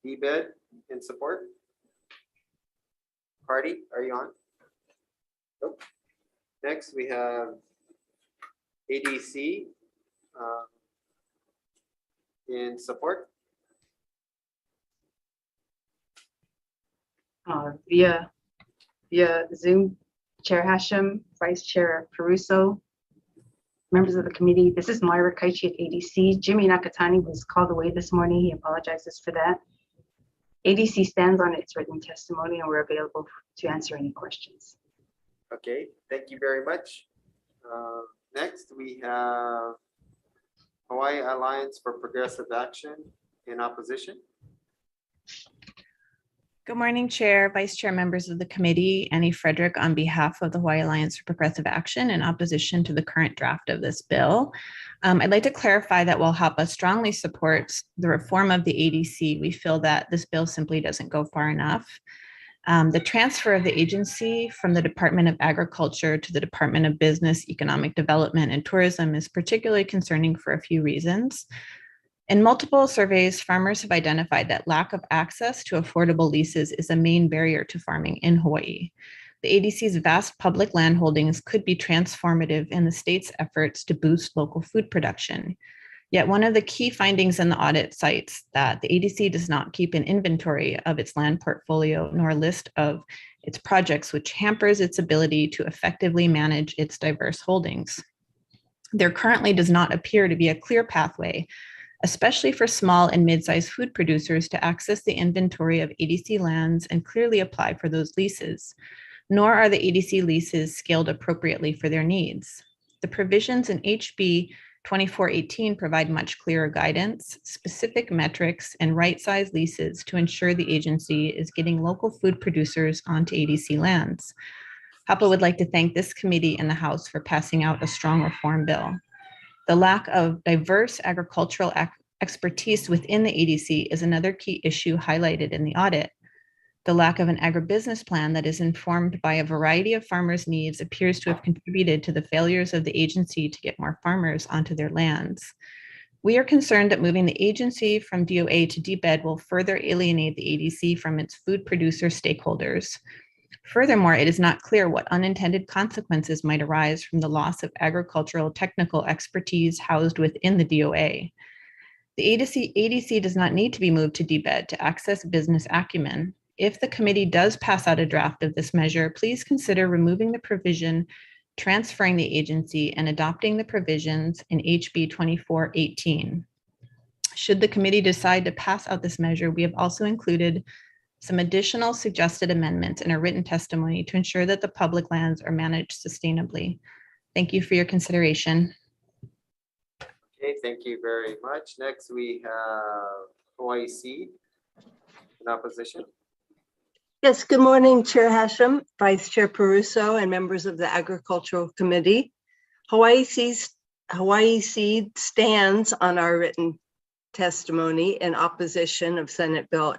DBED in support. Cardi, are you on? Nope. Next we have ADC in support. Via Zoom, Chair Hashem, Vice Chair Peruso, members of the committee. This is Myra Kaichi at ADC. Jimmy Nakatani was called away this morning. He apologizes for that. ADC stands on its written testimony and we're available to answer any questions. Okay, thank you very much. Next, we have Hawaii Alliance for Progressive Action in opposition. Good morning, Chair, Vice Chair, members of the committee. Annie Frederick on behalf of the Hawaii Alliance for Progressive Action in opposition to the current draft of this bill. I'd like to clarify that while HAPA strongly supports the reform of the ADC, we feel that this bill simply doesn't go far enough. The transfer of the agency from the Department of Agriculture to the Department of Business, Economic Development, and Tourism is particularly concerning for a few reasons. In multiple surveys, farmers have identified that lack of access to affordable leases is a main barrier to farming in Hawaii. The ADC's vast public land holdings could be transformative in the state's efforts to boost local food production. Yet one of the key findings in the audit cites that the ADC does not keep an inventory of its land portfolio nor a list of its projects, which hampers its ability to effectively manage its diverse holdings. There currently does not appear to be a clear pathway, especially for small and mid-sized food producers, to access the inventory of ADC lands and clearly apply for those leases, nor are the ADC leases scaled appropriately for their needs. The provisions in HB 2418 provide much clearer guidance, specific metrics, and right-sized leases to ensure the agency is getting local food producers onto ADC lands. HAPA would like to thank this committee and the House for passing out a strong reform bill. The lack of diverse agricultural expertise within the ADC is another key issue highlighted in the audit. The lack of an agribusiness plan that is informed by a variety of farmers' needs appears to have contributed to the failures of the agency to get more farmers onto their lands. We are concerned that moving the agency from DOA to DBED will further alienate the ADC from its food producer stakeholders. Furthermore, it is not clear what unintended consequences might arise from the loss of agricultural technical expertise housed within the DOA. The ADC does not need to be moved to DBED to access business acumen. If the committee does pass out a draft of this measure, please consider removing the provision, transferring the agency, and adopting the provisions in HB 2418. Should the committee decide to pass out this measure, we have also included some additional suggested amendments in a written testimony to ensure that the public lands are managed sustainably. Thank you for your consideration. Okay, thank you very much. Next, we have Hawaii Seed in opposition. Yes, good morning, Chair Hashem, Vice Chair Peruso, and members of the Agricultural Committee. Hawaii Seed stands on our written testimony in opposition of Senate Bill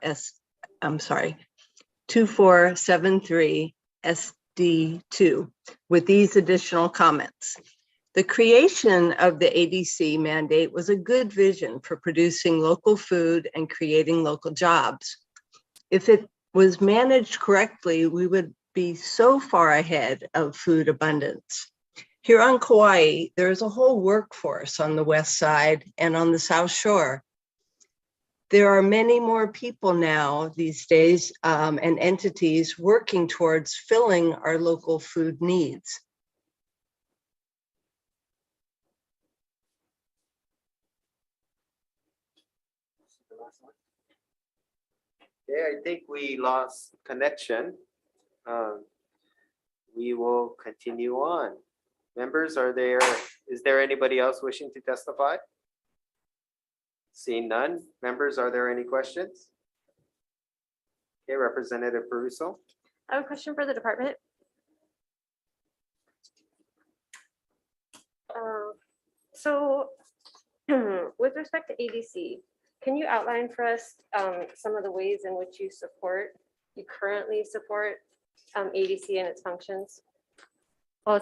2473 SD2 with these additional comments. The creation of the ADC mandate was a good vision for producing local food and creating local jobs. If it was managed correctly, we would be so far ahead of food abundance. Here on Kauai, there is a whole workforce on the west side and on the South Shore There are many more people now these days and entities working towards filling our local food needs. Okay, I think we lost connection. We will continue on. Members, is there anybody else wishing to testify? Seeing none. Members, are there any questions? Okay, Representative Peruso. I have a question for the department. So with respect to ADC, can you outline for us some of the ways in which you currently support ADC and its functions?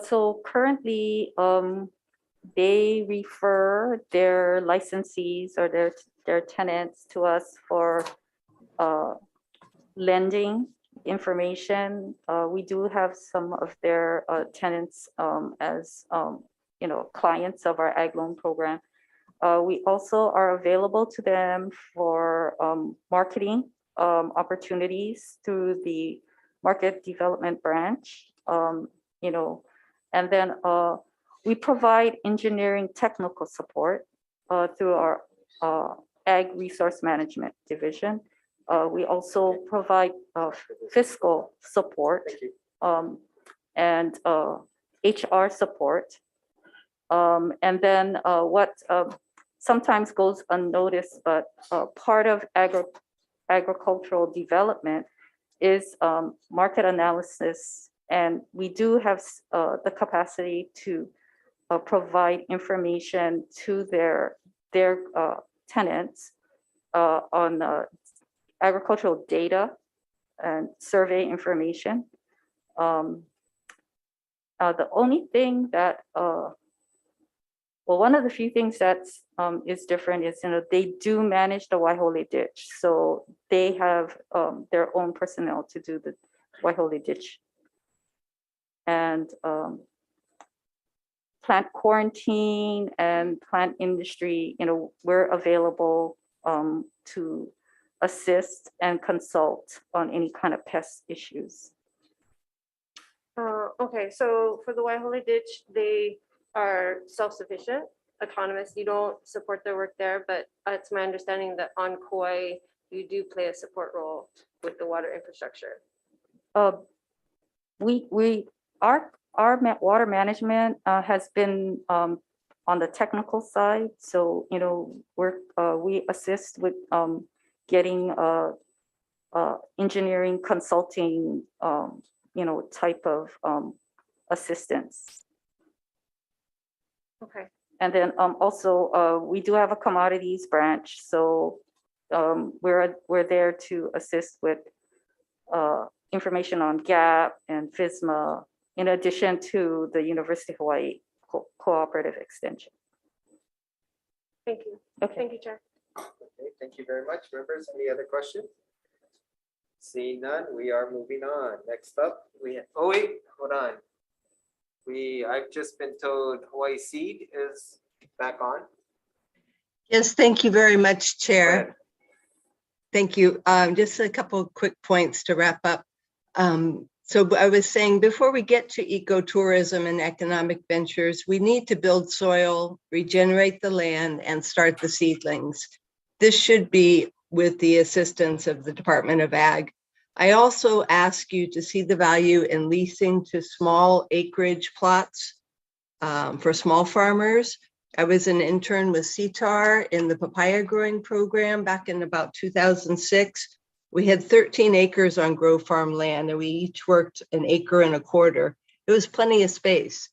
So currently, they refer their licensees or their tenants to us for lending information. We do have some of their tenants as clients of our ag loan program. We also are available to them for marketing opportunities through the market development branch. And then we provide engineering technical support through our Ag Resource Management Division. We also provide fiscal support and HR support. And then what sometimes goes unnoticed, but part of agricultural development is market analysis. And we do have the capacity to provide information to their tenants on agricultural data and survey information. The only thing that, one of the few things that is different is, they do manage the Waihole ditch. So they have their own personnel to do the Waihole ditch. And plant quarantine and plant industry, we're available to assist and consult on any kind of pest issues. Okay, so for the Waihole ditch, they are self-sufficient, autonomous. You don't support their work there, but it's my understanding that on Kauai, you do play a support role with the water infrastructure. Our water management has been on the technical side. So, we assist with getting engineering consulting, type of assistance. Okay. And then also we do have a commodities branch. So we're there to assist with information on GAP and FSMA, in addition to the University of Hawaii Cooperative Extension. Thank you. Okay. Thank you, Chair. Okay, thank you very much. Members, any other questions? Seeing none, we are moving on. Next up, hold on. I've just been told Hawaii Seed is back on. Yes, thank you very much, Chair. Thank you. Just a couple of quick points to wrap up. So I was saying, before we get to ecotourism and economic ventures, we need to build soil, regenerate the land, and start the seedlings. This should be with the assistance of the Department of Ag. I also ask you to see the value in leasing to small acreage plots for small farmers. I was an intern with CTAR in the papaya growing program back in about 2006. We had 13 acres on grow farm land, and we each worked an acre and a quarter. It was plenty of space.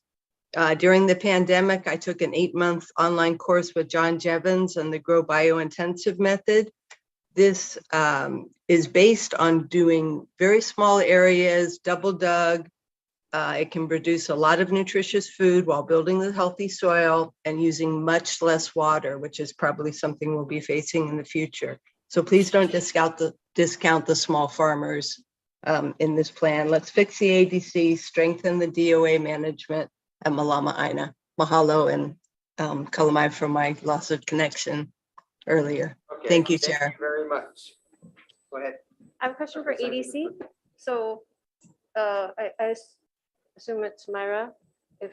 During the pandemic, I took an 8-month online course with John Jevons on the Grow Biointensive method. This is based on doing very small areas, double dug. It can produce a lot of nutritious food while building the healthy soil and using much less water, which is probably something we'll be facing in the future. So please don't discount the small farmers in this plan. Let's fix the ADC, strengthen the DOA management, and Malama Aina. Mahalo and kalamai for my loss of connection. earlier. Okay, Thank you, Chair. very much. Go ahead. I have a question for ADC. So I assume it's Myra, if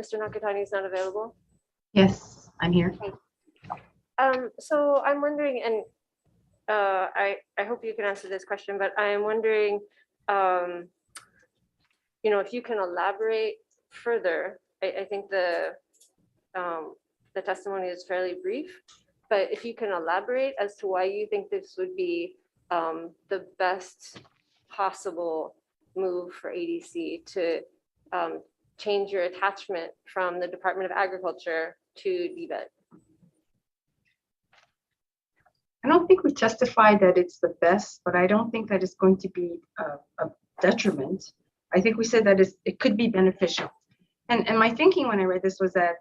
Mr. Nakatani is not available. Yes, I'm here. So I'm wondering, and I hope you can answer this question, but I am wondering, if you can elaborate further. I think the testimony is fairly brief, but if you can elaborate as to why you think this would be the best possible move for ADC to change your attachment from the Department of Agriculture to DBET. I don't think we testified that it's the best, but I don't think that it's going to be a detriment. I think we said that it could be beneficial. And my thinking when I read this was that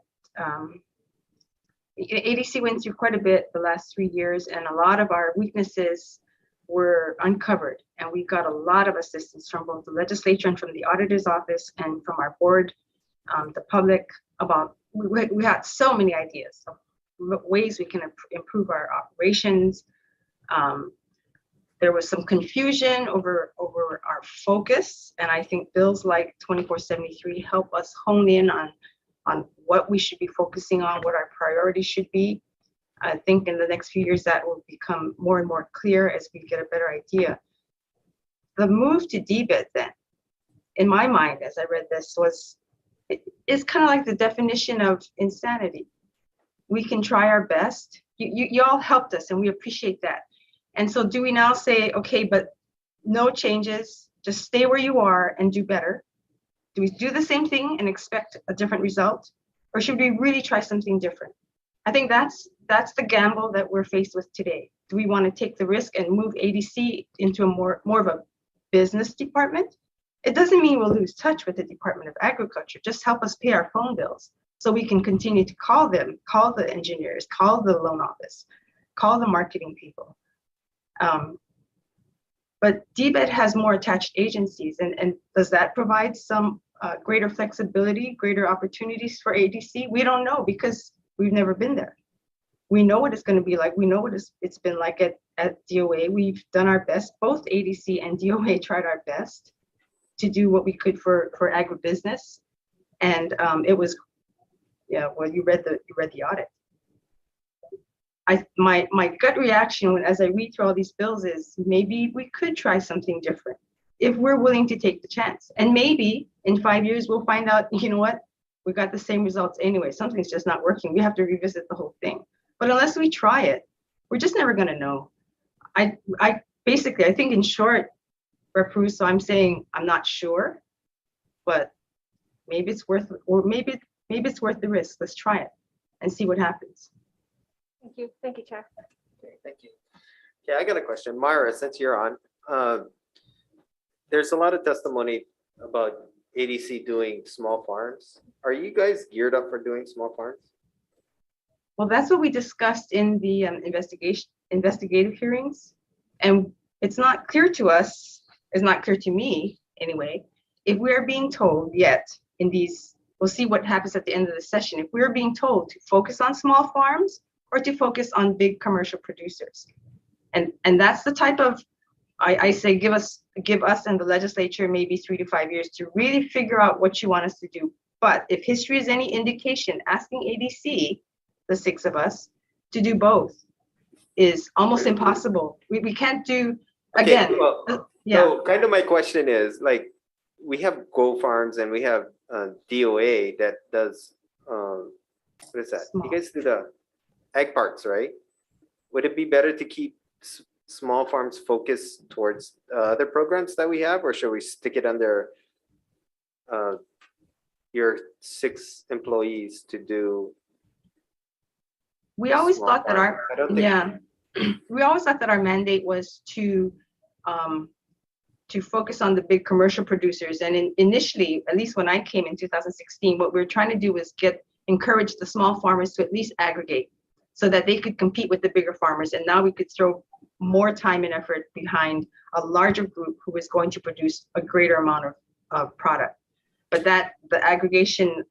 ADC went through quite a bit the last 3 years, and a lot of our weaknesses were uncovered. And we got a lot of assistance from both the legislature and from the auditor's office and from our board, the public, about, we had so many ideas of ways we can improve our operations. There was some confusion over our focus, and I think bills like 2473 help us hone in on what we should be focusing on, what our priorities should be. I think in the next few years that will become more and more clear as we get a better idea. The move to DBET then, in my mind, as I read this, is kind of like the definition of insanity. We can try our best. You all helped us, and we appreciate that. And so do we now say, okay, but no changes, just stay where you are and do better? Do we do the same thing and expect a different result? Or should we really try something different? I think that's the gamble that we're faced with today. Do we want to take the risk and move ADC into a more of a business department? It doesn't mean we'll lose touch with the Department of Agriculture. Just help us pay our phone bills so we can continue to call them, call the engineers, call the loan office, call the marketing people. But DBET has more attached agencies, and does that provide some greater flexibility, greater opportunities for ADC? We don't know because we've never been there. We know what it's going to be like. We know what it's been like at DOA. We've done our best. Both ADC and DOA tried our best to do what we could for agribusiness, and it was, yeah. Well, you read the audit. My gut reaction as I read through all these bills is maybe we could try something different if we're willing to take the chance. And maybe in 5 years we'll find out, you know what, we got the same results anyway. Something's just not working. We have to revisit the whole thing. But unless we try it, we're just never going to know. I think in short, so I'm saying I'm not sure, but maybe it's worth, or maybe it's worth the risk. Let's try it and see what happens. Thank you, Chair. Okay, thank you. Okay, I got a question. Myra, since you're on, there's a lot of testimony about ADC doing small farms. Are you guys geared up for doing small farms? Well, that's what we discussed in the investigative hearings. And it's not clear to us, it's not clear to me anyway, if we're being told yet in these, we'll see what happens at the end of the session, if we're being told to focus on small farms or to focus on big commercial producers. And that's the type of, I say give us and the legislature maybe 3 to 5 years to really figure out what you want us to do. But if history is any indication, asking ADC, the 6 of us, to do both is almost impossible. We can't do, again, okay, well, yeah. So kind of my question is, like, we have Go Farms and we have DOA that does, what is that? You guys do the ag parks, right? Would it be better to keep small farms focused towards other programs that we have, or should we stick it under your 6 employees to do? We always thought that our, we always thought that our mandate was to focus on the big commercial producers. And initially, at least when I came in 2016, what we were trying to do was encourage the small farmers to at least aggregate so that they could compete with the bigger farmers. And now we could throw more time and effort behind a larger group who is going to produce a greater amount of product. But the aggregation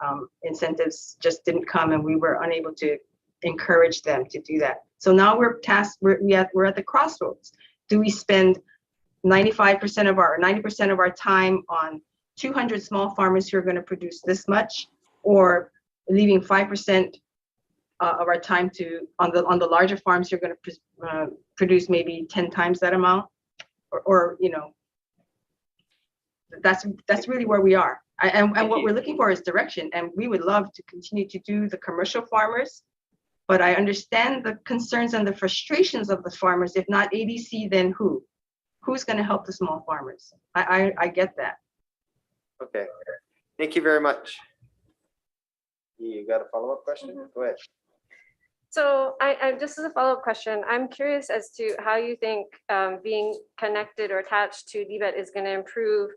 incentives just didn't come, and we were unable to encourage them to do that. So now we're tasked, we're at the crossroads. Do we spend 95% of our, 90% of our time on 200 small farmers who are going to produce this much, or leaving 5% of our time on the larger farms who are going to produce maybe 10 times that amount, or you know, that's really where we are. And what we're looking for is direction, and we would love to continue to do the commercial farmers, but I understand the concerns and the frustrations of the farmers. If not ADC, then who? Who's going to help the small farmers? I get that. Okay, thank you very much. You got a follow-up question? Go ahead. So I just as a follow-up question, I'm curious as to how you think being connected or attached to DBET is going to improve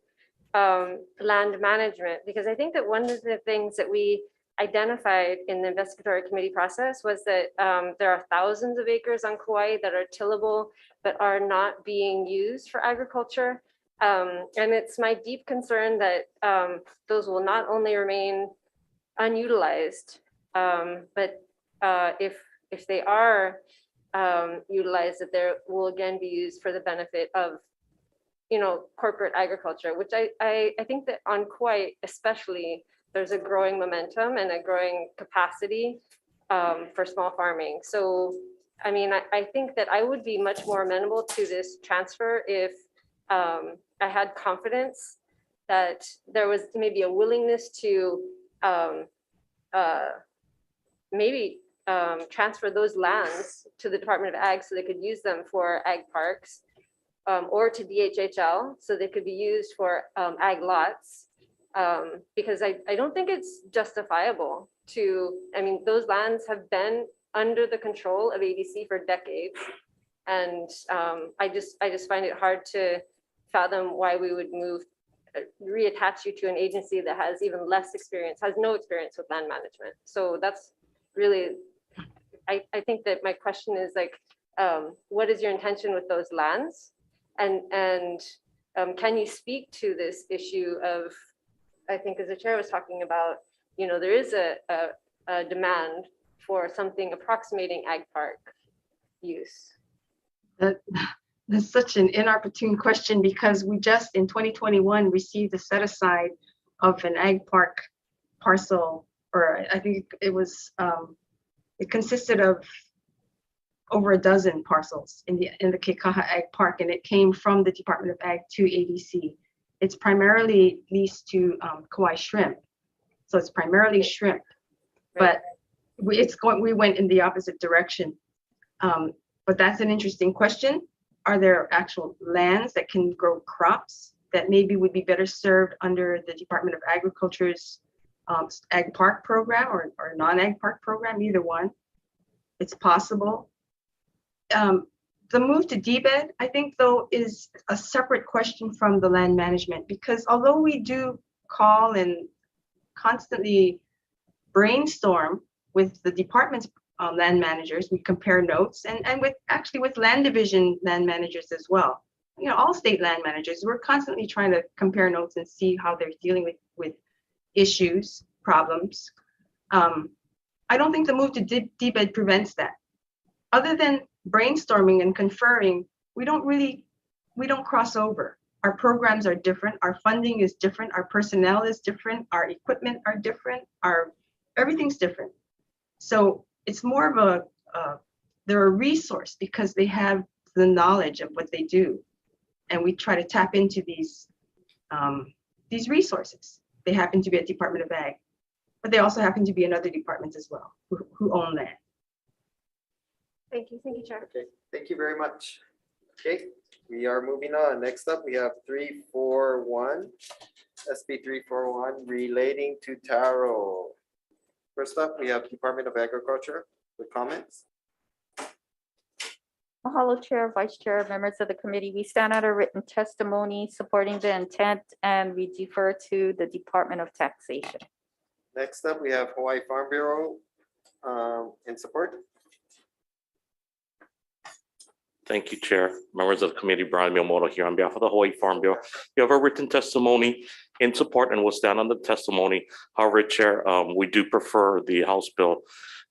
land management, because I think that one of the things that we identified in the investigatory committee process was that there are thousands of acres on Kauai that are tillable but are not being used for agriculture. And it's my deep concern that those will not only remain unutilized, but if they are utilized, that there will again be used for the benefit of, you know, corporate agriculture, which I think that on Kauai especially, there's a growing momentum and a growing capacity for small farming. So, I mean, I think that I would be much more amenable to this transfer if I had confidence that there was maybe a willingness to maybe transfer those lands to the Department of Ag so they could use them for ag parks, or to DHHL so they could be used for ag lots. Because I don't think it's justifiable to, I mean, those lands have been under the control of ADC for decades. And I just find it hard to fathom why we would reattach you to an agency that has even less experience, has no experience with land management. So that's really, I think that my question is like, what is your intention with those lands? And can you speak to this issue of, I think as the chair was talking about, you know, there is a demand for something approximating ag park use. That's such an inopportune question, because we just in 2021 received a set aside of an ag park parcel, or I think it was, it consisted of over a dozen parcels in the Kekaha Ag Park, and it came from the Department of Ag to ADC. It's primarily leased to Kauai shrimp, so it's primarily shrimp, but we went in the opposite direction. But that's an interesting question. Are there actual lands that can grow crops that maybe would be better served under the Department of Agriculture's ag park program or non-ag park program? Either one, it's possible. The move to DBED, I think, though, is a separate question from the land management, because although we do call and constantly brainstorm with the department's land managers, we compare notes, and with land division land managers as well. You know, all state land managers, we're constantly trying to compare notes and see how they're dealing with issues, problems. I don't think the move to DBED prevents that. Other than brainstorming and conferring, we don't cross over. Our programs are different, our funding is different, our personnel is different, our equipment are different, everything's different. So it's more of they're a resource because they have the knowledge of what they do. And we try to tap into these resources. They happen to be at Department of Ag, but they also happen to be in other departments as well who own land. Thank you, Chair. Okay, thank you very much. Okay, we are moving on. Next up, we have 341, SB 341 relating to taro. First up, we have Department of Agriculture with comments. Mahalo, Chair, Vice Chair, members of the committee. We stand on a written testimony supporting the intent, and we defer to the Department of Taxation. Next up, we have Hawaii Farm Bureau in support. Thank you, Chair. Members of the committee, Brian Miyamoto here on behalf of the Hawaii Farm Bureau. We have a written testimony in support and will stand on the testimony. However, Chair, we do prefer the House bill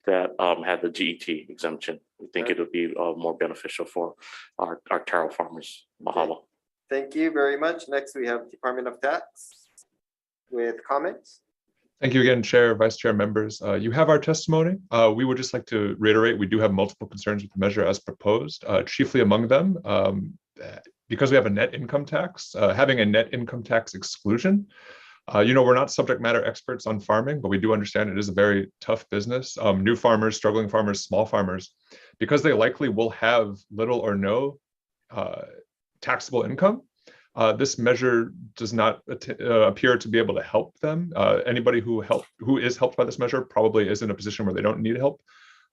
that had the GET exemption. We think think it would be more beneficial for our taro farmers. Mahalo. Thank you very much. Next, we have Department of Tax with comments. Thank you again, Chair, Vice Chair, members. You have our testimony. We would just like to reiterate, we do have multiple concerns with the measure as proposed, chiefly among them, because we have a net income tax, having a net income tax exclusion. We're not subject matter experts on farming, but we do understand it is a very tough business. New farmers, struggling farmers, small farmers, because they likely will have little or no taxable income. This measure does not appear to be able to help them. Anybody who is helped by this measure probably is in a position where they don't need help.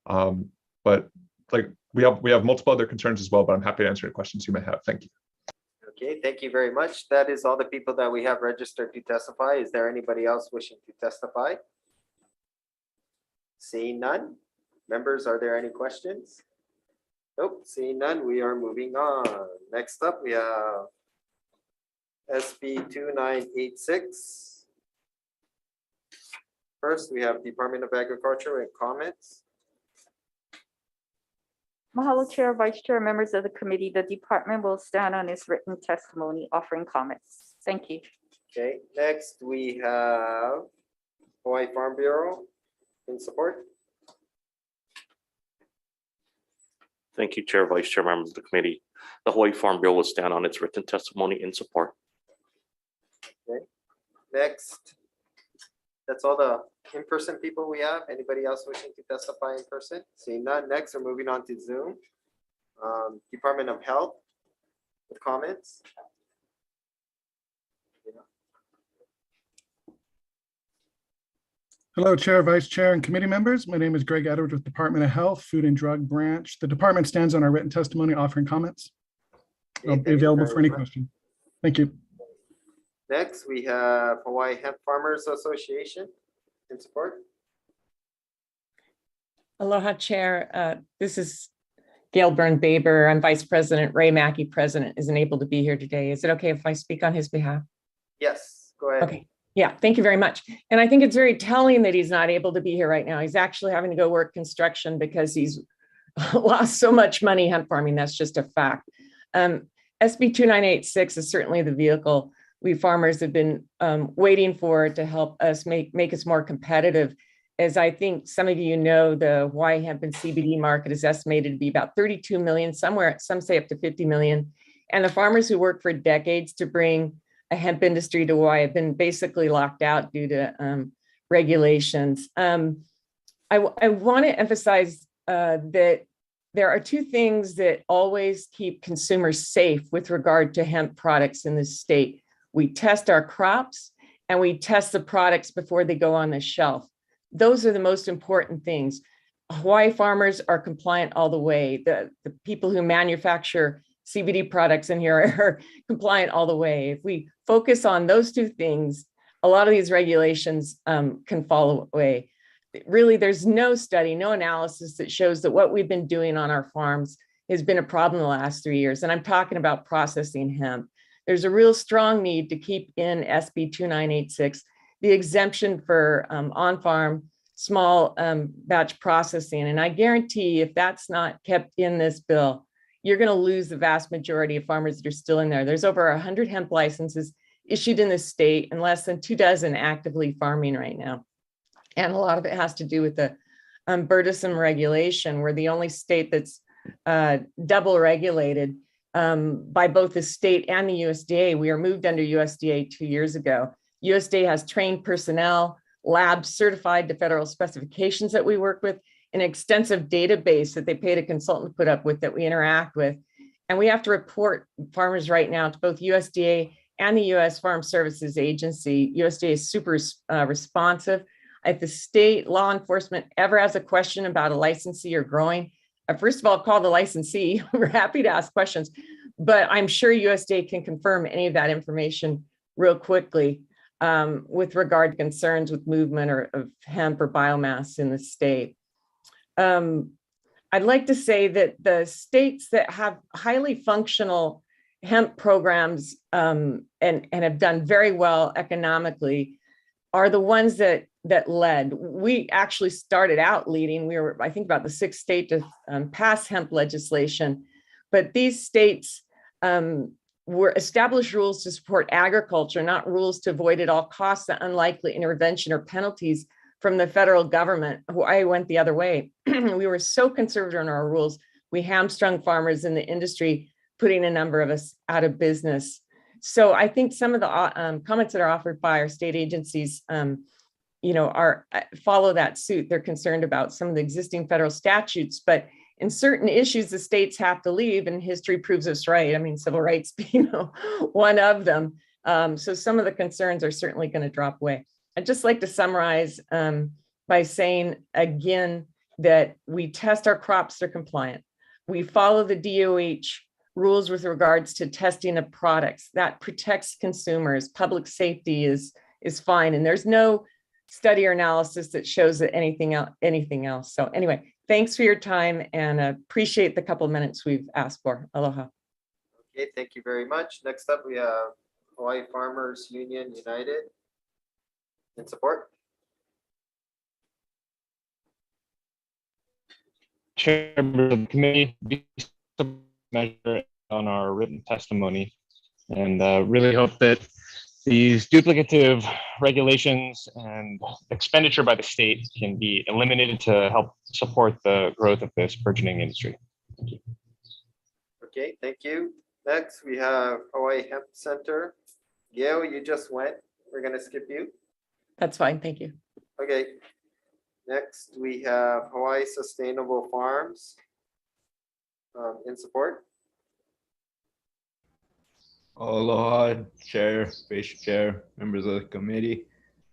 But like we have multiple other concerns as well, but I'm happy to answer any questions you may have. Thank you. Okay, thank you very much. That is all the people that we have registered to testify. Is there anybody else wishing to testify? Seeing none. Members, are there any questions? Nope, seeing none, we are moving on. Next up, we have SB 2986. First, we have Department of Agriculture and comments. Mahalo, Chair, Vice Chair, members of the committee. The department will stand on its written testimony offering comments. Thank you. Okay, next we have Hawaii Farm Bureau in support. Thank you, Chair, Vice Chair, members of the committee. The Hawaii Farm Bureau will stand on its written testimony in support. Okay, next, that's all the in-person people we have. Anybody else wishing to testify in person? Seeing none. Next, we're moving on to Zoom. Department of Health with comments. Hello, Chair, Vice Chair, and committee members. My name is Greg Edwards with Department of Health, Food and Drug Branch. The department stands on our written testimony offering comments. I'll be available for any question. Thank you. Next, we have Hawaii Hemp Farmers Association in support. Aloha, Chair. This is Gail Byrne-Baber. I'm Vice President. Ray Mackey, President, isn't able to be here today. Is it okay if I speak on his behalf? Yes, go ahead. Okay. Yeah, thank you very much. And I think it's very telling that he's not able to be here right now. He's actually having to go work construction because he's lost so much money hemp farming. That's just a fact. SB 2986 is certainly the vehicle we farmers have been waiting for to help us make us more competitive. As I think some of you know, the Hawaii hemp and CBD market is estimated to be about 32 million, somewhere, some say up to 50 million. And the farmers who worked for decades to bring a hemp industry to Hawaii have been basically locked out due to regulations. I want to emphasize that there are two things that always keep consumers safe with regard to hemp products in this state. We test our crops and we test the products before they go on the shelf. Those are the most important things. Hawaii farmers are compliant all the way. The people who manufacture CBD products in here are compliant all the way. If we focus on those two things, a lot of these regulations can fall away. Really, there's no study, no analysis that shows that what we've been doing on our farms has been a problem the last 3 years. And I'm talking about processing hemp. There's a real strong need to keep in SB 2986 the exemption for on-farm small batch processing. And I guarantee if that's not kept in this bill, you're going to lose the vast majority of farmers that are still in there. There's over 100 hemp licenses issued in the state and less than 24 actively farming right now. And a lot of it has to do with the burdensome regulation. We're the only state that's double regulated by both the state and the USDA. We were moved under USDA 2 years ago. USDA has trained personnel, labs certified to federal specifications that we work with, an extensive database that they paid a consultant to put up with that we interact with. And we have to report farmers right now to both USDA and the US Farm Services Agency. USDA is super responsive. If the state law enforcement ever has a question about a licensee or growing, first of all, call the licensee. We're happy to ask questions, but I'm sure USDA can confirm any of that information real quickly with regard to concerns with movement of hemp or biomass in the state. I'd like to say that the states that have highly functional hemp programs and have done very well economically are the ones that that led. We actually started out leading. We were, I think, about the 6th state to pass hemp legislation, but these states were established rules to support agriculture, not rules to avoid at all costs the unlikely intervention or penalties from the federal government. Hawaii went the other way. We were so conservative in our rules, we hamstrung farmers in the industry, putting a number of us out of business. So I think some of the comments that are offered by our state agencies, are follow that suit. They're concerned about some of the existing federal statutes, but in certain issues, the states have to leave, and history proves us right. I mean, civil rights being one of them. So some of the concerns are certainly going to drop away. I'd just like to summarize by saying again that we test our crops, they're compliant. We follow the DOH rules with regards to testing of products. That protects consumers. Public safety is fine, and there's no study or analysis that shows that anything else. So anyway, thanks for your time, and appreciate the couple minutes we've asked for. Aloha. Okay, thank you very much. Next up, we have Hawaii Farmers Union United in support. Chairman of the committee, measure on our written testimony, and really hope that these duplicative regulations and expenditure by the state can be eliminated to help support the growth of this burgeoning industry. Thank you. Okay, thank you. Next, we have Hawaii Hemp Center. Gail, you just went. We're going to skip you. That's fine. Thank you. Okay. Next, we have Hawaii Sustainable Farms in support. Aloha, Chair, Vice Chair, members of the committee.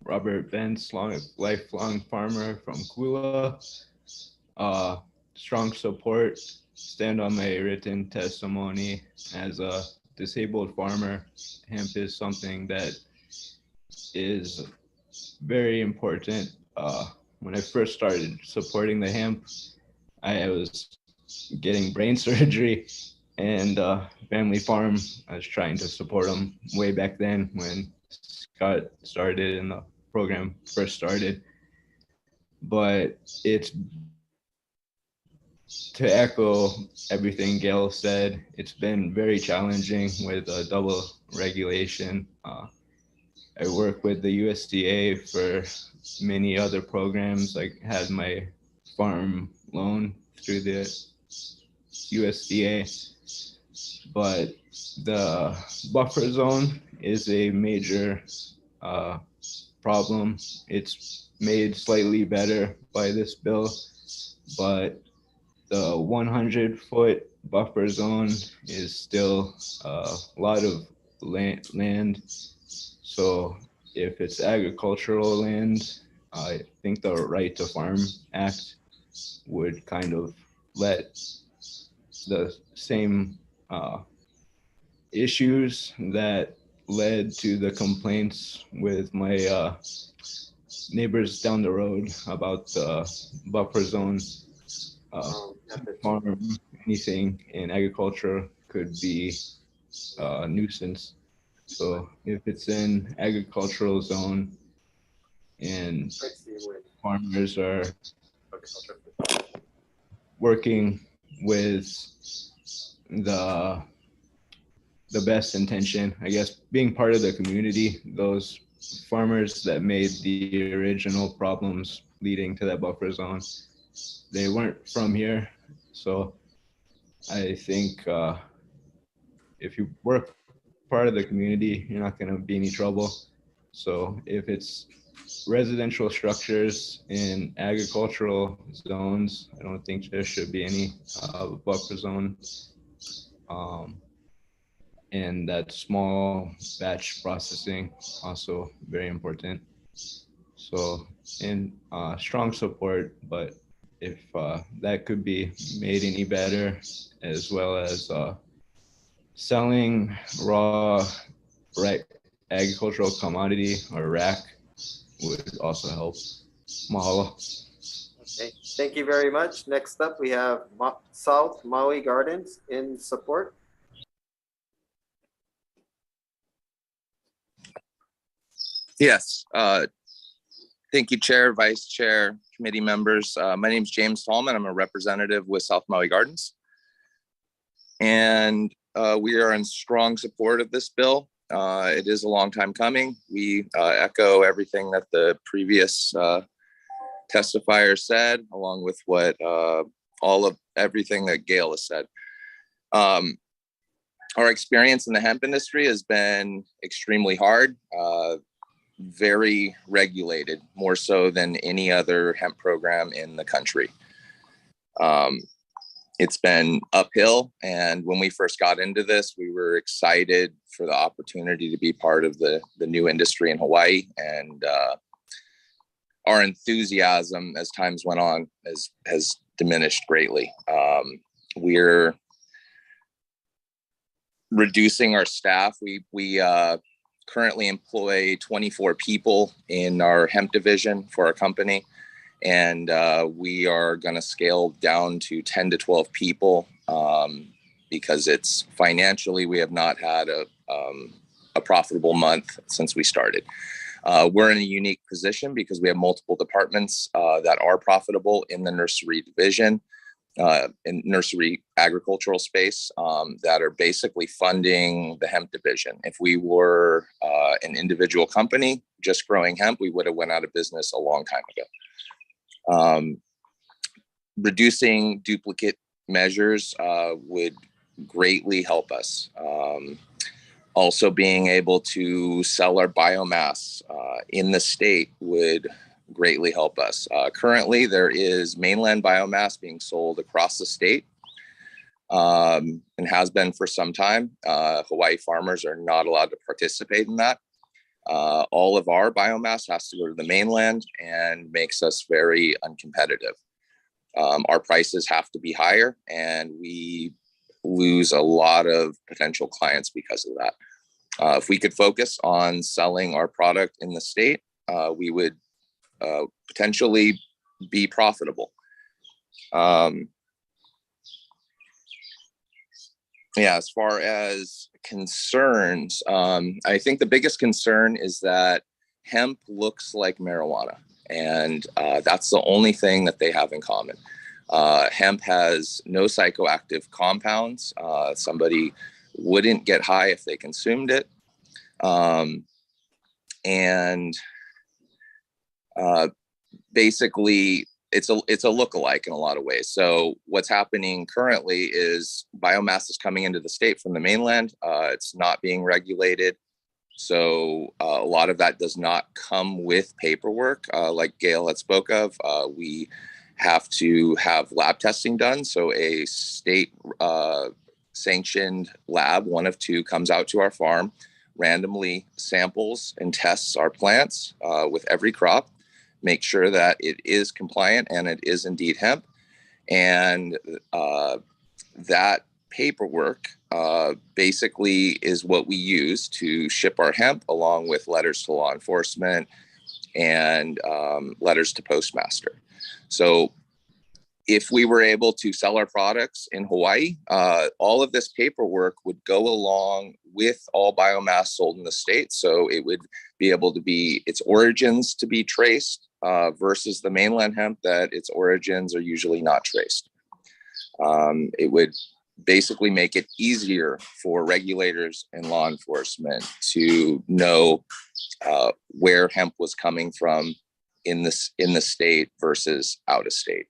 Robert Vance, lifelong farmer from Kula. Strong support, stand on my written testimony. As a disabled farmer, hemp is something that is very important. When I first started supporting the hemp, I was getting brain surgery, and family farm, I was trying to support them way back then when Scott started and the program first started. But it's, to echo everything Gail said, it's been very challenging with a double regulation. I work with the USDA for many other programs. I had my farm loan through the USDA, but the buffer zone is a major problem. It's made slightly better by this bill, but the 100-foot buffer zone is still a lot of land. So if it's agricultural land, I think the Right to Farm Act would kind of let the same issues that led to the complaints with my neighbors down the road about the buffer zone. Farm, anything in agriculture could be a nuisance. So if it's in agricultural zone and farmers are working with the best intention, I guess, being part of the community, those farmers that made the original problems leading to that buffer zone, they weren't from here. So I think if you work part of the community, you're not going to be any trouble. So if it's residential structures in agricultural zones, I don't think there should be any buffer zone. And that small batch processing, also very important. So in strong support, but if that could be made any better, as well as selling raw agricultural commodity or RAC would also help. Mahalo. Okay, thank you very much. Next up, we have South Maui Gardens in support. Yes, Thank you, Chair, Vice Chair, committee members. My name is James Tallman. I'm a representative with South Maui Gardens. And we are in strong support of this bill. It is a long time coming. We echo everything that the previous testifier said, along with what all of everything that Gail has said. Our experience in the hemp industry has been extremely hard, very regulated, more so than any other hemp program in the country. It's been uphill, and when we first got into this, we were excited for the opportunity to be part of the new industry in Hawaii, and our enthusiasm as times went on has diminished greatly. We're reducing our staff. We currently employ 24 people in our hemp division for our company. And we are going to scale down to 10 to 12 people because it's financially, we have not had a profitable month since we started. We're in a unique position because we have multiple departments that are profitable in the nursery division, in nursery agricultural space that are basically funding the hemp division. If we were an individual company just growing hemp, we would have went out of business a long time ago. Reducing duplicate measures would greatly help us. Also being able to sell our biomass in the state would greatly help us. Currently, there is mainland biomass being sold across the state and has been for some time. Hawaii farmers are not allowed to participate in that. All of our biomass has to go to the mainland and makes us very uncompetitive. Our prices have to be higher, and we lose a lot of potential clients because of that. If we could focus on selling our product in the state, we would potentially be profitable. Yeah, as far as concerns, I think the biggest concern is that hemp looks like marijuana, and that's the only thing that they have in common. Hemp has no psychoactive compounds. Somebody wouldn't get high if they consumed it. Basically, it's a lookalike in a lot of ways. So what's happening currently is biomass is coming into the state from the mainland. It's not being regulated. So a lot of that does not come with paperwork, like Gail had spoke of. We have to have lab testing done. So a state sanctioned lab, one of two, comes out to our farm, randomly samples and tests our plants with every crop, make sure that it is compliant and it is indeed hemp. And that paperwork basically is what we use to ship our hemp, along with letters to law enforcement and letters to postmaster. So if we were able to sell our products in Hawaii, all of this paperwork would go along with all biomass sold in the state. So it would be able to be its origins to be traced versus the mainland hemp that its origins are usually not traced. It would basically make it easier for regulators and law enforcement to know where hemp was coming from in the state versus out of state.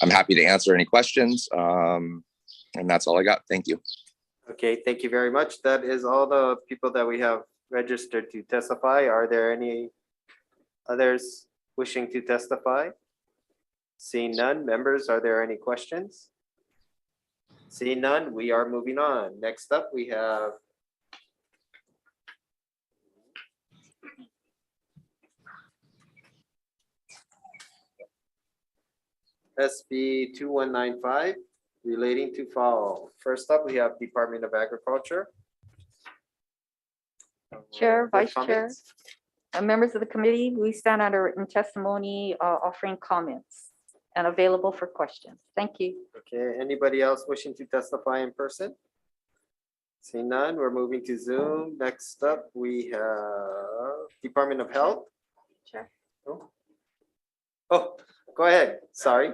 I'm happy to answer any questions, and that's all I got. Thank you. Okay, thank you very much. That is all the people that we have registered to testify. Are there any others wishing to testify? Seeing none, members, are there any questions? Seeing none, we are moving on. Next up, we have SB 2195 relating to fowl. First up, we have Department of Agriculture. Chair, Vice Chair, Comments? members of the committee, we stand under written testimony offering comments and available for questions. Thank you. Okay, anybody else wishing to testify in person? Seeing none, we're moving to Zoom. Next up, we have Department of Health. Sure. Oh, go ahead. Sorry.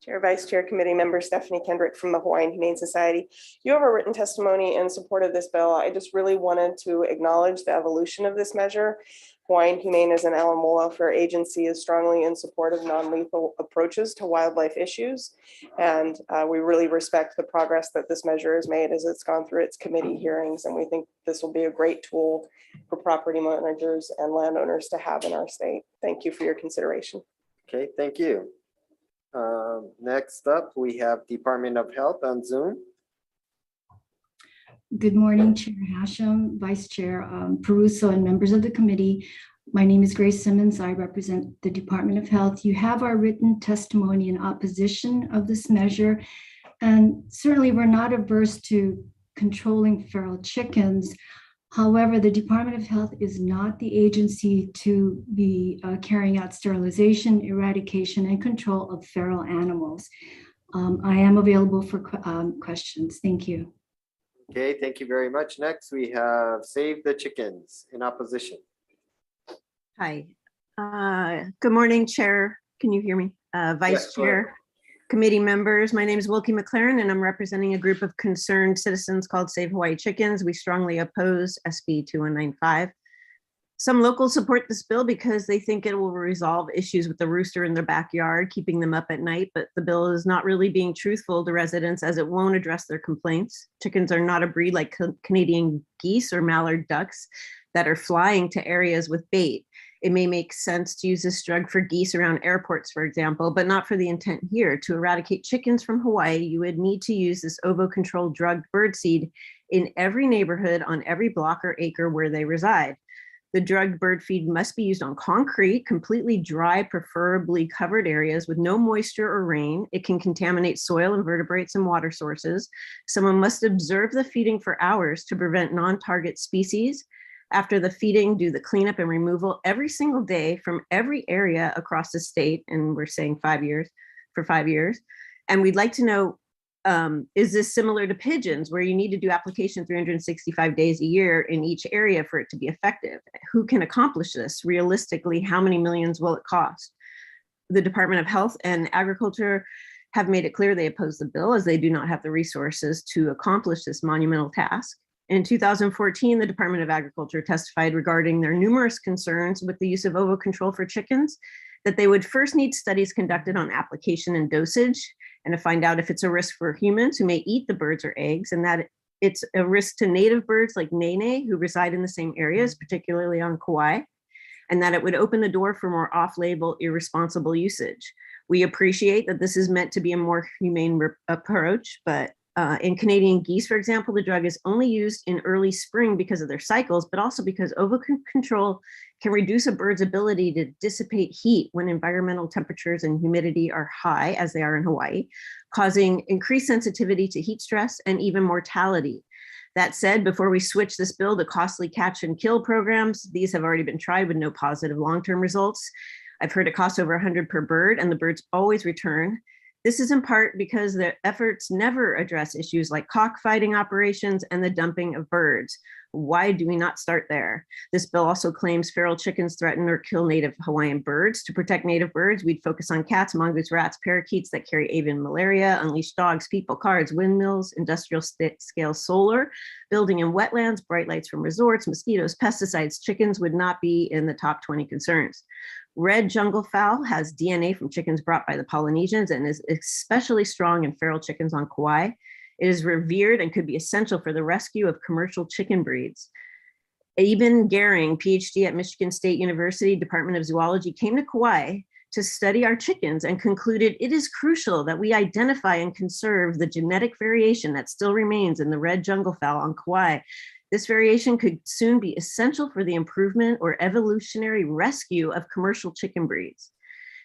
Chair, Vice Chair, Committee Member Stephanie Kendrick from the Hawaiian Humane Society. You have a written testimony in support of this bill. I just really wanted to acknowledge the evolution of this measure. Hawaiian Humane as an animal welfare agency is strongly in support of non-lethal approaches to wildlife issues. And we really respect the progress that this measure has made as it's gone through its committee hearings. And we think this will be a great tool for property managers and landowners to have in our state. Thank you for your consideration. Okay, thank you. Next up, we have Department of Health on Zoom. Good morning, Chair Hashem, Vice Chair Peruso, and members of the committee. My name is Grace Simmons. I represent the Department of Health. You have our written testimony in opposition of this measure. And certainly we're not averse to controlling feral chickens. However, the Department of Health is not the agency to be carrying out sterilization, eradication, and control of feral animals. I am available for questions. Thank you. Okay, thank you very much. Next, we have Save the Chickens in opposition. Hi. Good morning, Chair. Can you hear me? Vice Chair, committee members. My name is Wilkie McLaren, and I'm representing a group of concerned citizens called Save Hawaii Chickens. We strongly oppose SB 2195. Some locals support this bill because they think it will resolve issues with the rooster in their backyard, keeping them up at night, but the bill is not really being truthful to residents as it won't address their complaints. Chickens are not a breed like Canadian geese or mallard ducks that are flying to areas with bait. It may make sense to use this drug for geese around airports, for example, but not for the intent here. To eradicate chickens from Hawaii, you would need to use this ovo-controlled drugged birdseed in every neighborhood on every block or acre where they reside. The drugged bird feed must be used on concrete, completely dry, preferably covered areas with no moisture or rain. It can contaminate soil, invertebrates, and water sources. Someone must observe the feeding for hours to prevent non-target species. After the feeding, do the cleanup and removal every single day from every area across the state. And we're saying 5 years, for 5 years. And we'd like to know, is this similar to pigeons where you need to do application 365 days a year in each area for it to be effective? Who can accomplish this? Realistically, how many millions will it cost? The Department of Health and Agriculture have made it clear they oppose the bill as they do not have the resources to accomplish this monumental task. In 2014, the Department of Agriculture testified regarding their numerous concerns with the use of ovo control for chickens, that they would first need studies conducted on application and dosage, and to find out if it's a risk for humans who may eat the birds or eggs, and that it's a risk to native birds like nene who reside in the same areas, particularly on Kauai, and that it would open the door for more off-label irresponsible usage. We appreciate that this is meant to be a more humane approach, but in Canadian geese, for example, the drug is only used in early spring because of their cycles, but also because ovo control can reduce a bird's ability to dissipate heat when environmental temperatures and humidity are high, as they are in Hawaii, causing increased sensitivity to heat stress and even mortality. That said, before we switch this bill to costly catch and kill programs, these have already been tried with no positive long-term results. I've heard it costs over $100 per bird and the birds always return. This is in part because their efforts never address issues like cockfighting operations and the dumping of birds. Why do we not start there? This bill also claims feral chickens threaten or kill native Hawaiian birds. To protect native birds, we'd focus on cats, mongoose, rats, parakeets that carry avian malaria, unleashed dogs, people, cars, windmills, industrial scale solar, building in wetlands, bright lights from resorts, mosquitoes, pesticides. Chickens would not be in the top 20 concerns. Red jungle fowl has DNA from chickens brought by the Polynesians and is especially strong in feral chickens on Kauai. It is revered and could be essential for the rescue of commercial chicken breeds. Eben Gehring, PhD at Michigan State University, Department of Zoology, came to Kauai to study our chickens and concluded it is crucial that we identify and conserve the genetic variation that still remains in the red jungle fowl on Kauai. This variation could soon be essential for the improvement or evolutionary rescue of commercial chicken breeds.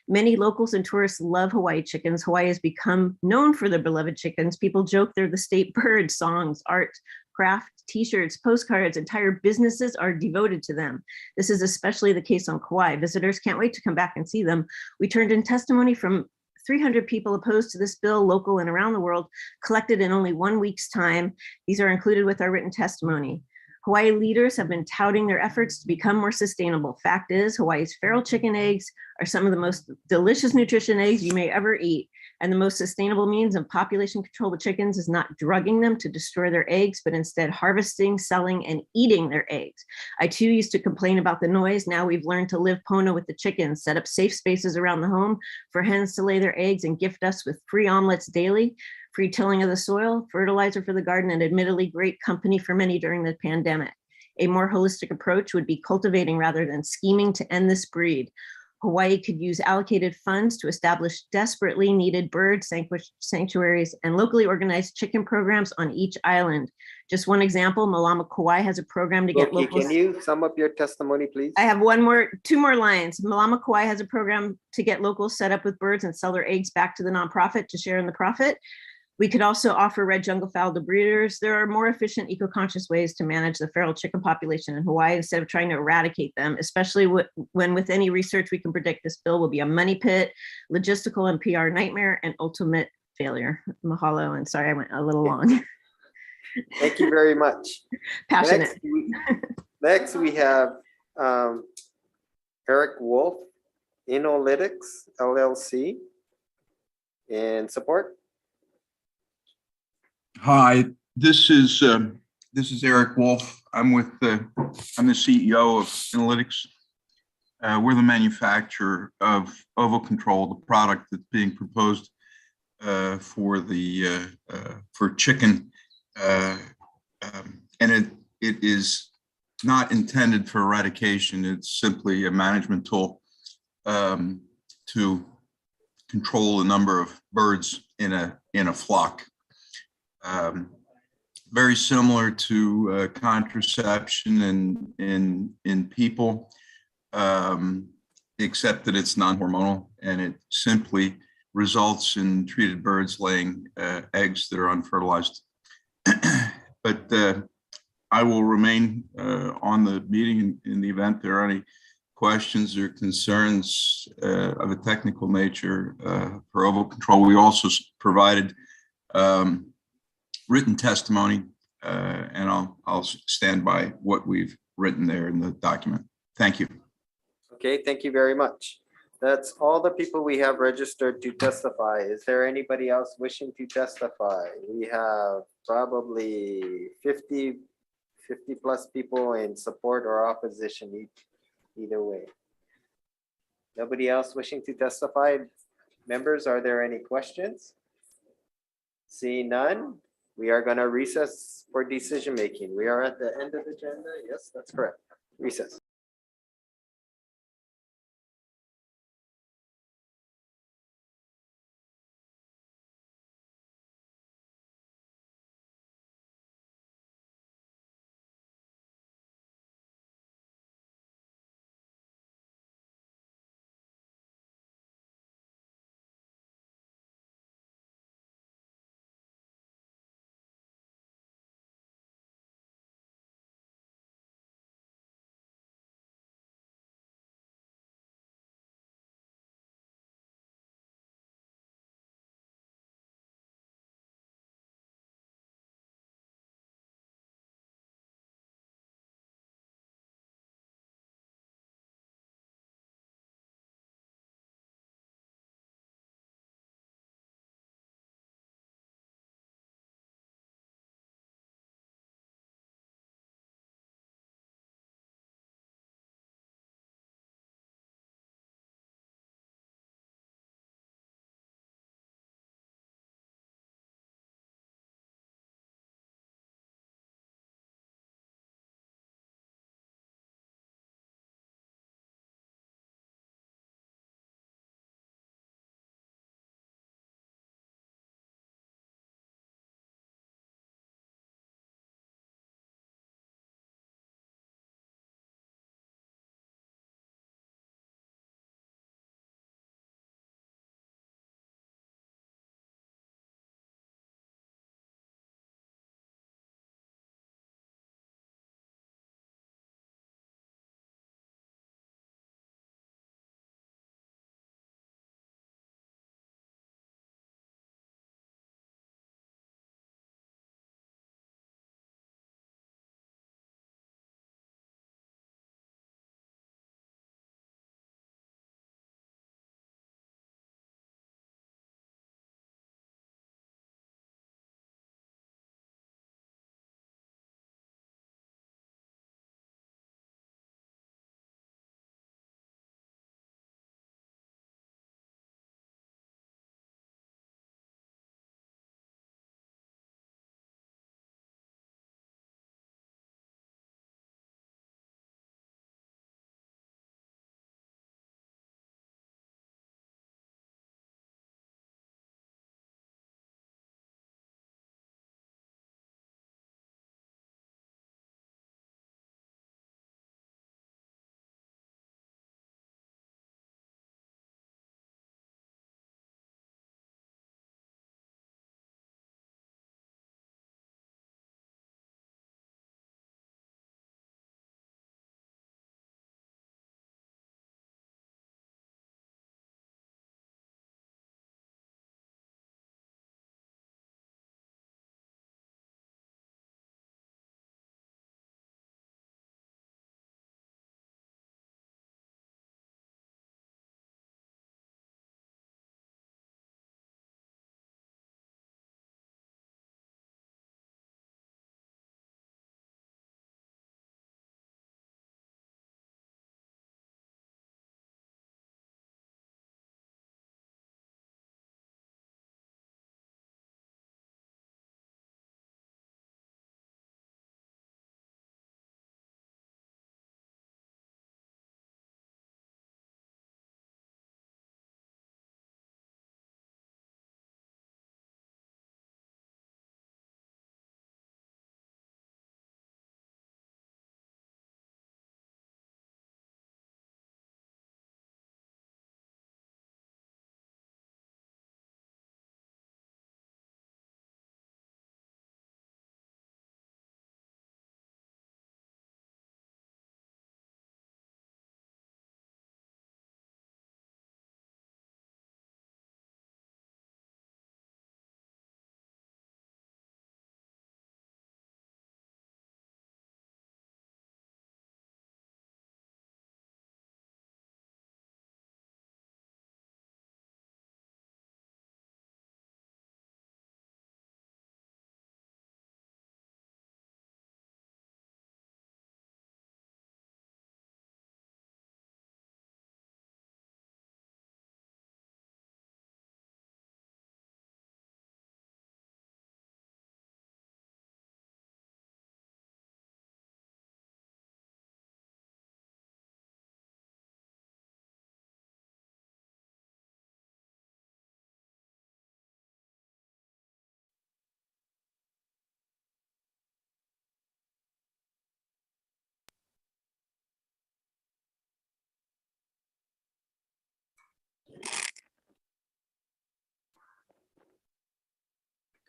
Many locals and tourists love Hawaii chickens. Hawaii has become known for their beloved chickens. People joke they're the state bird. Songs, art, craft, t-shirts, postcards, entire businesses are devoted to them. This is especially the case on Kauai. Visitors can't wait to come back and see them. We turned in testimony from 300 people opposed to this bill, local and around the world, collected in only 1 week's time. These are included with our written testimony. Hawaii leaders have been touting their efforts to become more sustainable. Fact is, Hawaii's feral chicken eggs are some of the most delicious nutrition eggs you may ever eat. And the most sustainable means of population control with chickens is not drugging them to destroy their eggs, but instead harvesting, selling, and eating their eggs. I too used to complain about the noise. Now we've learned to live Pono with the chickens, set up safe spaces around the home for hens to lay their eggs and gift us with free omelets daily, free tilling of the soil, fertilizer for the garden, and admittedly great company for many during the pandemic. A more holistic approach would be cultivating rather than scheming to end this breed. Hawaii could use allocated funds to establish desperately needed bird sanctuaries and locally organized chicken programs on each island. Just one example, Malama Kauai has a program to get Loki, local. can you sum up your testimony, please? I have two more lines. Malama Kauai has a program to get locals set up with birds and sell their eggs back to the nonprofit to share in the profit. We could also offer red jungle fowl to breeders. There are more efficient, eco-conscious ways to manage the feral chicken population in Hawaii instead of trying to eradicate them, especially when with any research we can predict this bill will be a money pit, logistical and PR nightmare, and ultimate failure. Mahalo, and sorry I went a little long. Thank you very much. Passionate. Next we have Eric Wolf, Innolytics LLC, in support. Hi, this is Eric Wolf. I'm the CEO of Analytics. We're the manufacturer of Ovo Control, the product that's being proposed for chicken, and it is not intended for eradication. It's simply a management tool to control the number of birds in a flock. Very similar to contraception in people, except that it's non-hormonal and it simply results in treated birds laying eggs that are unfertilized. But I will remain on the meeting in the event there are any questions or concerns of a technical nature for Ovo Control. We also provided written testimony, and I'll stand by what we've written there in the document. Thank you. Okay, thank you very much. That's all the people we have registered to testify. Is there anybody else wishing to testify? We have probably 50 plus people in support or opposition, either way. Nobody else wishing to testify? Members, are there any questions? See none. We are going to recess for decision making. We are at the end of the agenda. Yes, that's correct. Recess.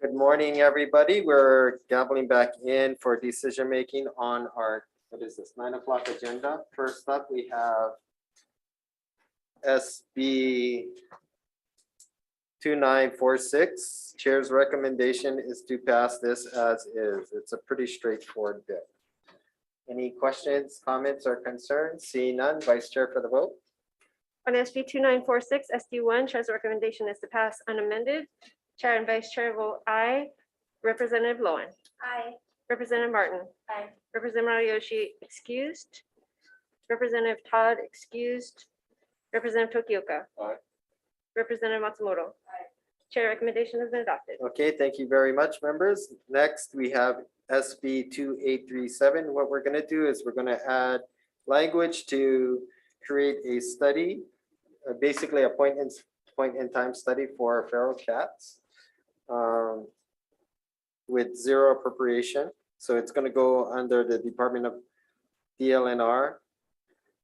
Good morning, everybody. We're gaveling back in for decision-making on our, what is this, 9 o'clock agenda. First up, we have SB 2946. Chair's recommendation is to pass this as is. It's a pretty straightforward bill. Any questions, comments, or concerns? Seeing none, Vice Chair for the vote. On SB 2946, SD1, Chair's recommendation is to pass unamended. Chair and Vice Chair vote aye. Representative Lowen. Aye. Representative Martin. Aye. Representative Mariyoshi excused. Representative Todd excused. Representative Tokioka. Aye. Representative Matsumoto. Aye. Chair recommendation has been adopted. Okay, thank you very much, members. Next, we have SB 2837. What we're going to do is we're going to add language to create a study, basically a point in time study for feral cats with zero appropriation. So it's going to go under the Department of DLNR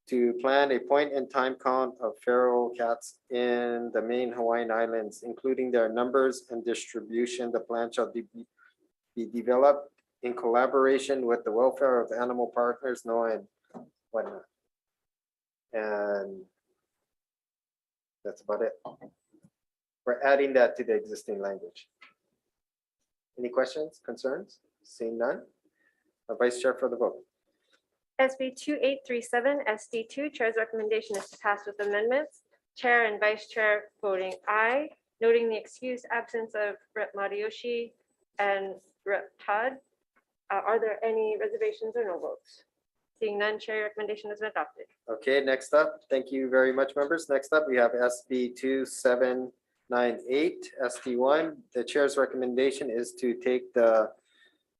to plan a point in time count of feral cats in the main Hawaiian Islands, including their numbers and distribution. The plan shall be developed in collaboration with the welfare of animal partners, NOAA and whatnot. And that's about it. We're adding that to the existing language. Any questions, concerns? Seeing none. Vice Chair for the vote. SB 2837, SD2, Chair's recommendation is to pass with amendments. Chair and Vice Chair voting aye, noting the excused absence of Rep. Mariyoshi and Rep. Todd. Are there any reservations or no votes? Seeing none, Chair recommendation has been adopted. Okay, next up, thank you very much, members. Next up, we have SB 2798, SD1. The Chair's recommendation is to take the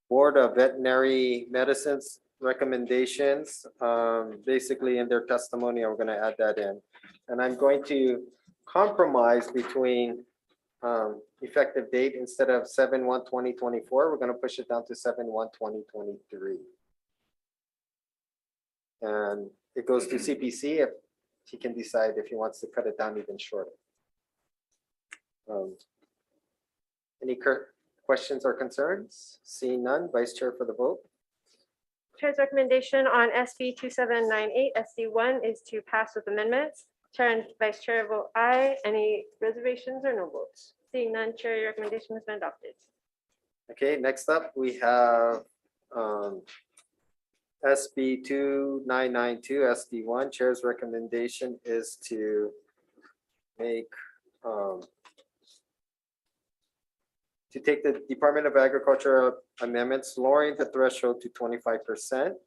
Board of Veterinary Medicine's recommendations, basically in their testimony. I'm going to add that in. And I'm going to compromise between effective date instead of 7/1/2024. We're going to push it down to 7/1/2023. And it goes to CPC if he can decide if he wants to cut it down even shorter. Any questions or concerns? Seeing none, Vice Chair for the vote. Chair's recommendation on SB 2798, SD1 is to pass with amendments. Chair and Vice Chair vote aye. Any reservations or no votes? Seeing none, Chair, your recommendation has been adopted. Okay, next up, we have SB 2992, SD1. Chair's recommendation is to make to take the Department of Agriculture amendments, lowering the threshold to 25%.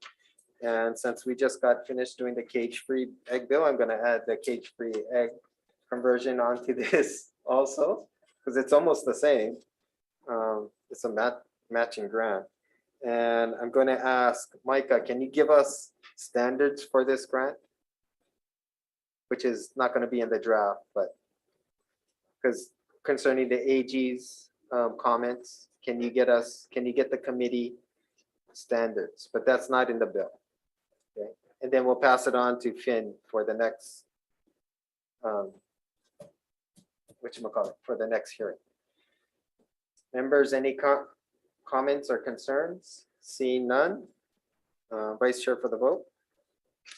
And since we just got finished doing the cage-free egg bill, I'm going to add the cage-free egg conversion onto this also, because it's almost the same. It's a matching grant. And I'm going to ask Micah, can you give us standards for this grant? Which is not going to be in the draft, but because concerning the AG's comments, can you get the committee standards? But that's not in the bill. Okay, and then we'll pass it on to Finn for the next for the next hearing. Members, any comments or concerns? Seeing none, Vice Chair for the vote.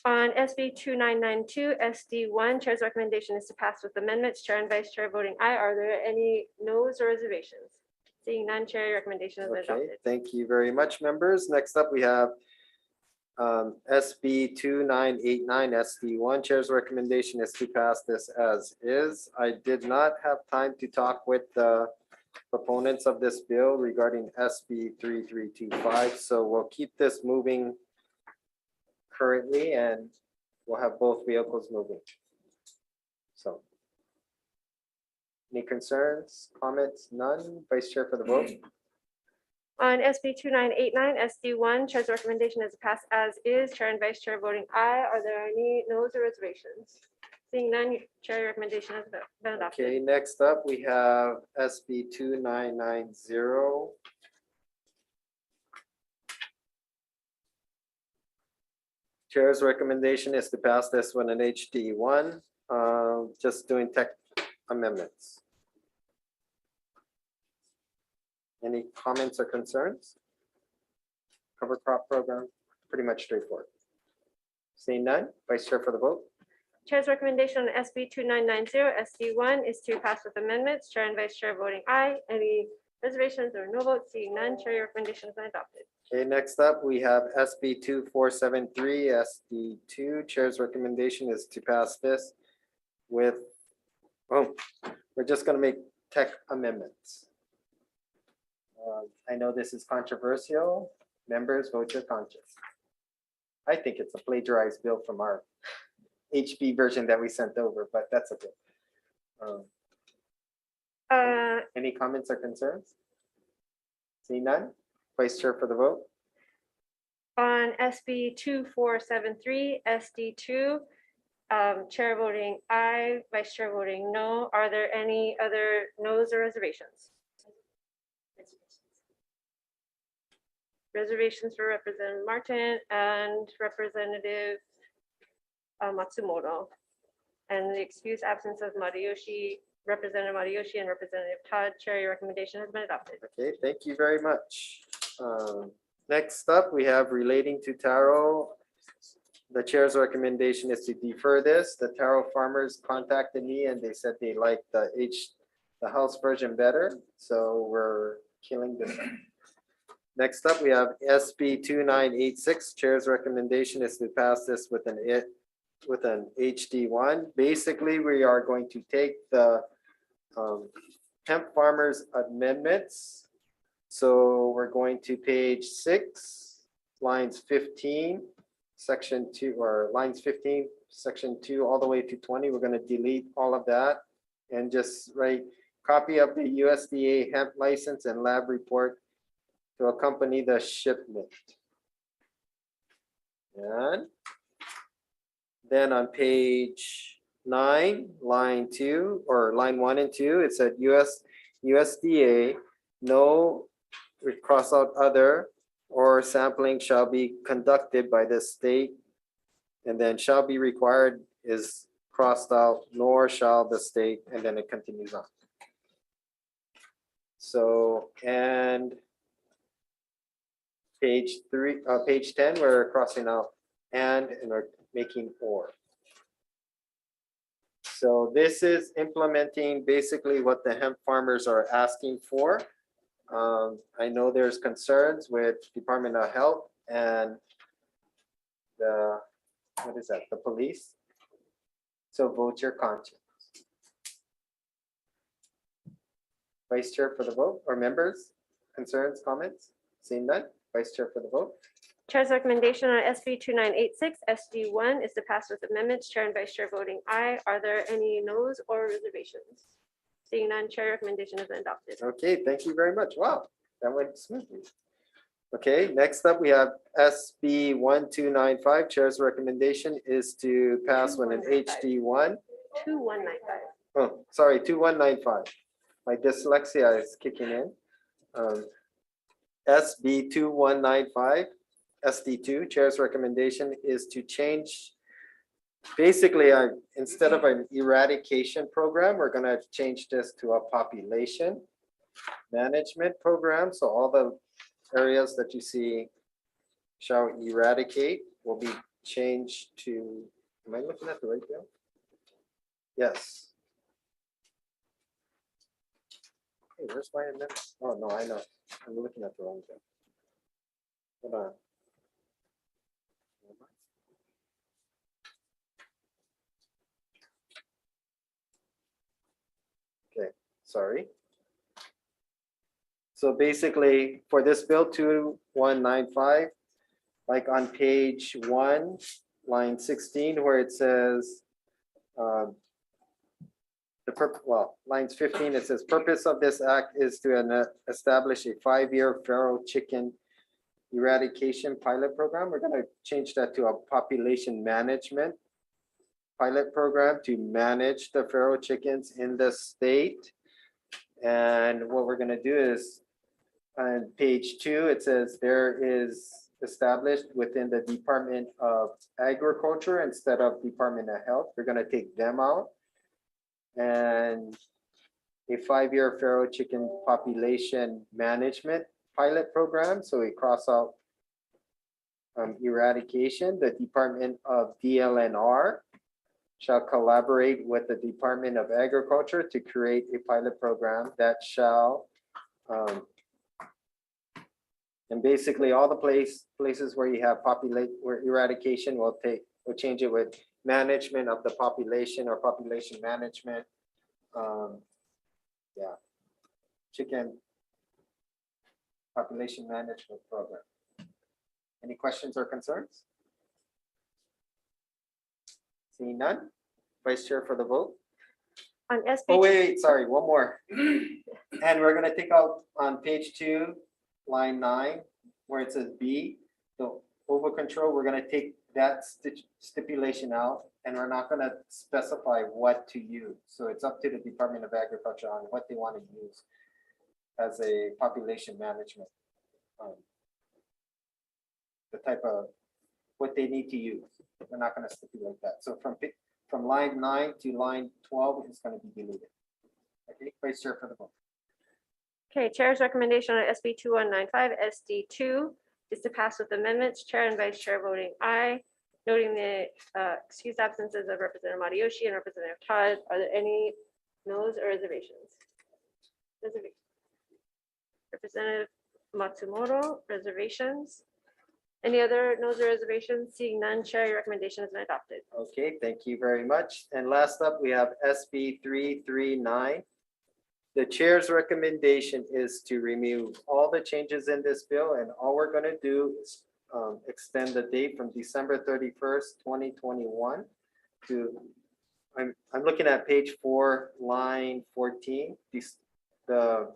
On SB 2992, SD1, Chair's recommendation is to pass with amendments. Chair and Vice Chair voting aye. Are there any no's or reservations? Seeing none, Chair, your recommendation has been Okay, adopted. thank you very much, members. Next up, we have SB 2989, SD1. Chair's recommendation is to pass this as is. I did not have time to talk with the proponents of this bill regarding SB 3325, so we'll keep this moving currently, and we'll have both vehicles moving. So, any concerns, comments? None. Vice Chair for the vote. On SB 2989, SD1, Chair's recommendation is to pass as is. Chair and Vice Chair voting aye. Are there any no's or reservations? Seeing none, Chair, your recommendation has been adopted. Okay, next up, we have SB 2990. Chair's recommendation is to pass this one in HD1, just doing tech amendments. Any comments or concerns? Cover crop program, pretty much straightforward. Seeing none, Vice Chair for the vote. Chair's recommendation on SB 2990 SD1 is to pass with amendments. Chair and Vice Chair voting aye. Any reservations or no votes? Seeing none, Chair, your recommendation is adopted. Okay, next up, we have SB 2473 SD2. Chair's recommendation is to pass this with, oh, we're just gonna make tech amendments. I know this is controversial. Members, vote your conscience. I think it's a plagiarized bill from our HB version that we sent over, but that's okay. Any comments or concerns? Seeing none, Vice Chair for the vote. On SB 2473 SD2, Chair voting aye, Vice Chair voting no. Are there any other no's or reservations? Reservations for Representative Martin and Representative Matsumoto. And the excused absence of Matayoshi, Representative Matayoshi and Representative Todd. Chair, your recommendation has been adopted. Okay, thank you very much. Next up, we have relating to taro. The chair's recommendation is to defer this. The taro farmers contacted me and they said they like the House version better. So we're killing this one. Next up, we have SB 2986. Chair's recommendation is to pass this with an HD1. Basically, we are going to take the hemp farmers amendments. So we're going to page 6, lines 15, section 2, or lines 15, section 2, all the way to 20. We're going to delete all of that and just write copy of the USDA hemp license and lab report to accompany the shipment. And then on page 9, line 2, or line 1 and 2, it said USDA, no, we cross out other, or sampling shall be conducted by the state, and then shall be required is crossed out, nor shall the state, and then it continues on. So, and page 10, we're crossing out and we're making or. So this is implementing basically what the hemp farmers are asking for. I know there's concerns with Department of Health and the, what is that, the police. So vote your conscience. Vice Chair for the vote, or members, concerns, comments? Seeing none, Vice Chair for the vote. Chair's recommendation on SB 2986 SD1 is to pass with amendments. Chair and Vice Chair voting aye. Are there any no's or reservations? Seeing none, Chair, recommendation has been adopted. Okay, thank you very much. Wow, that went smoothly. Okay, next up we have SB 1295. Chair's recommendation is to pass with an HD1. 2195. Oh, sorry, 2195. My dyslexia is kicking in. SB 2195, SD2. Chair's recommendation is to change. Basically, instead of an eradication program, we're going to change this to a population management program. So all the areas that you see shall eradicate will be changed to, am I looking at the right bill? Yes. Hey, where's my amendment? Oh, no, I know. I'm looking at the wrong bill. Hold on. Okay, sorry. So basically, for this bill 2195, like on page 1, line 16, where it says, lines 15, it says, purpose of this act is to establish a 5-year feral chicken eradication pilot program. We're going to change that to a population management pilot program to manage the feral chickens in the state. And what we're going to do is on page 2, it says there is established within the Department of Agriculture instead of Department of Health. We're going to take them out. And a 5-year feral chicken population management pilot program. So we cross out eradication. The Department of DLNR shall collaborate with the Department of Agriculture to create a pilot program that shall, and basically all the places where you have where eradication will change it with management of the population or population management. Yeah, chicken population management program. Any questions or concerns? Seeing none, Vice Chair for the vote. On SB. Oh, wait, sorry, one more. And we're gonna take out on page 2, line 9, where it says B, the over control, we're gonna take that stipulation out, and we're not gonna specify what to use. So it's up to the Department of Agriculture on what they want to use as a population management. The type of, what they need to use. We're not gonna stipulate that. So from line 9 to line 12 is gonna be deleted. Okay, Vice Chair for the vote. Okay, Chair's recommendation on SB 2195 SD2 is to pass with amendments. Chair and Vice Chair voting aye. Noting the excused absences of Representative Matayoshi and Representative Todd. Are there any noes or reservations? Representative Matsumoto, reservations? Any other noes or reservations? Seeing none, Chair, your recommendation has been adopted. Okay, thank you very much. And last up, we have SB 339. The chair's recommendation is to remove all the changes in this bill, and all we're going to do is extend the date from December 31st, 2021 to, I'm looking at page 4, line 14. The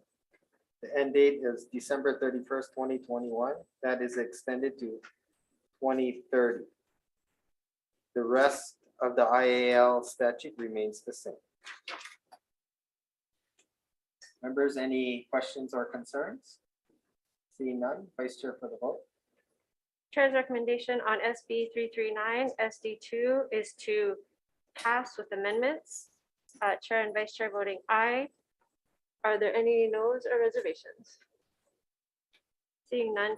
end date is December 31st, 2021. That is extended to 2030. The rest of the IAL statute remains the same. Members, any questions or concerns? Seeing none, Vice Chair for the vote. Chair's recommendation on SB 339 SD2 is to pass with amendments. Chair and Vice Chair voting aye. Are there any noes or reservations? Seeing none,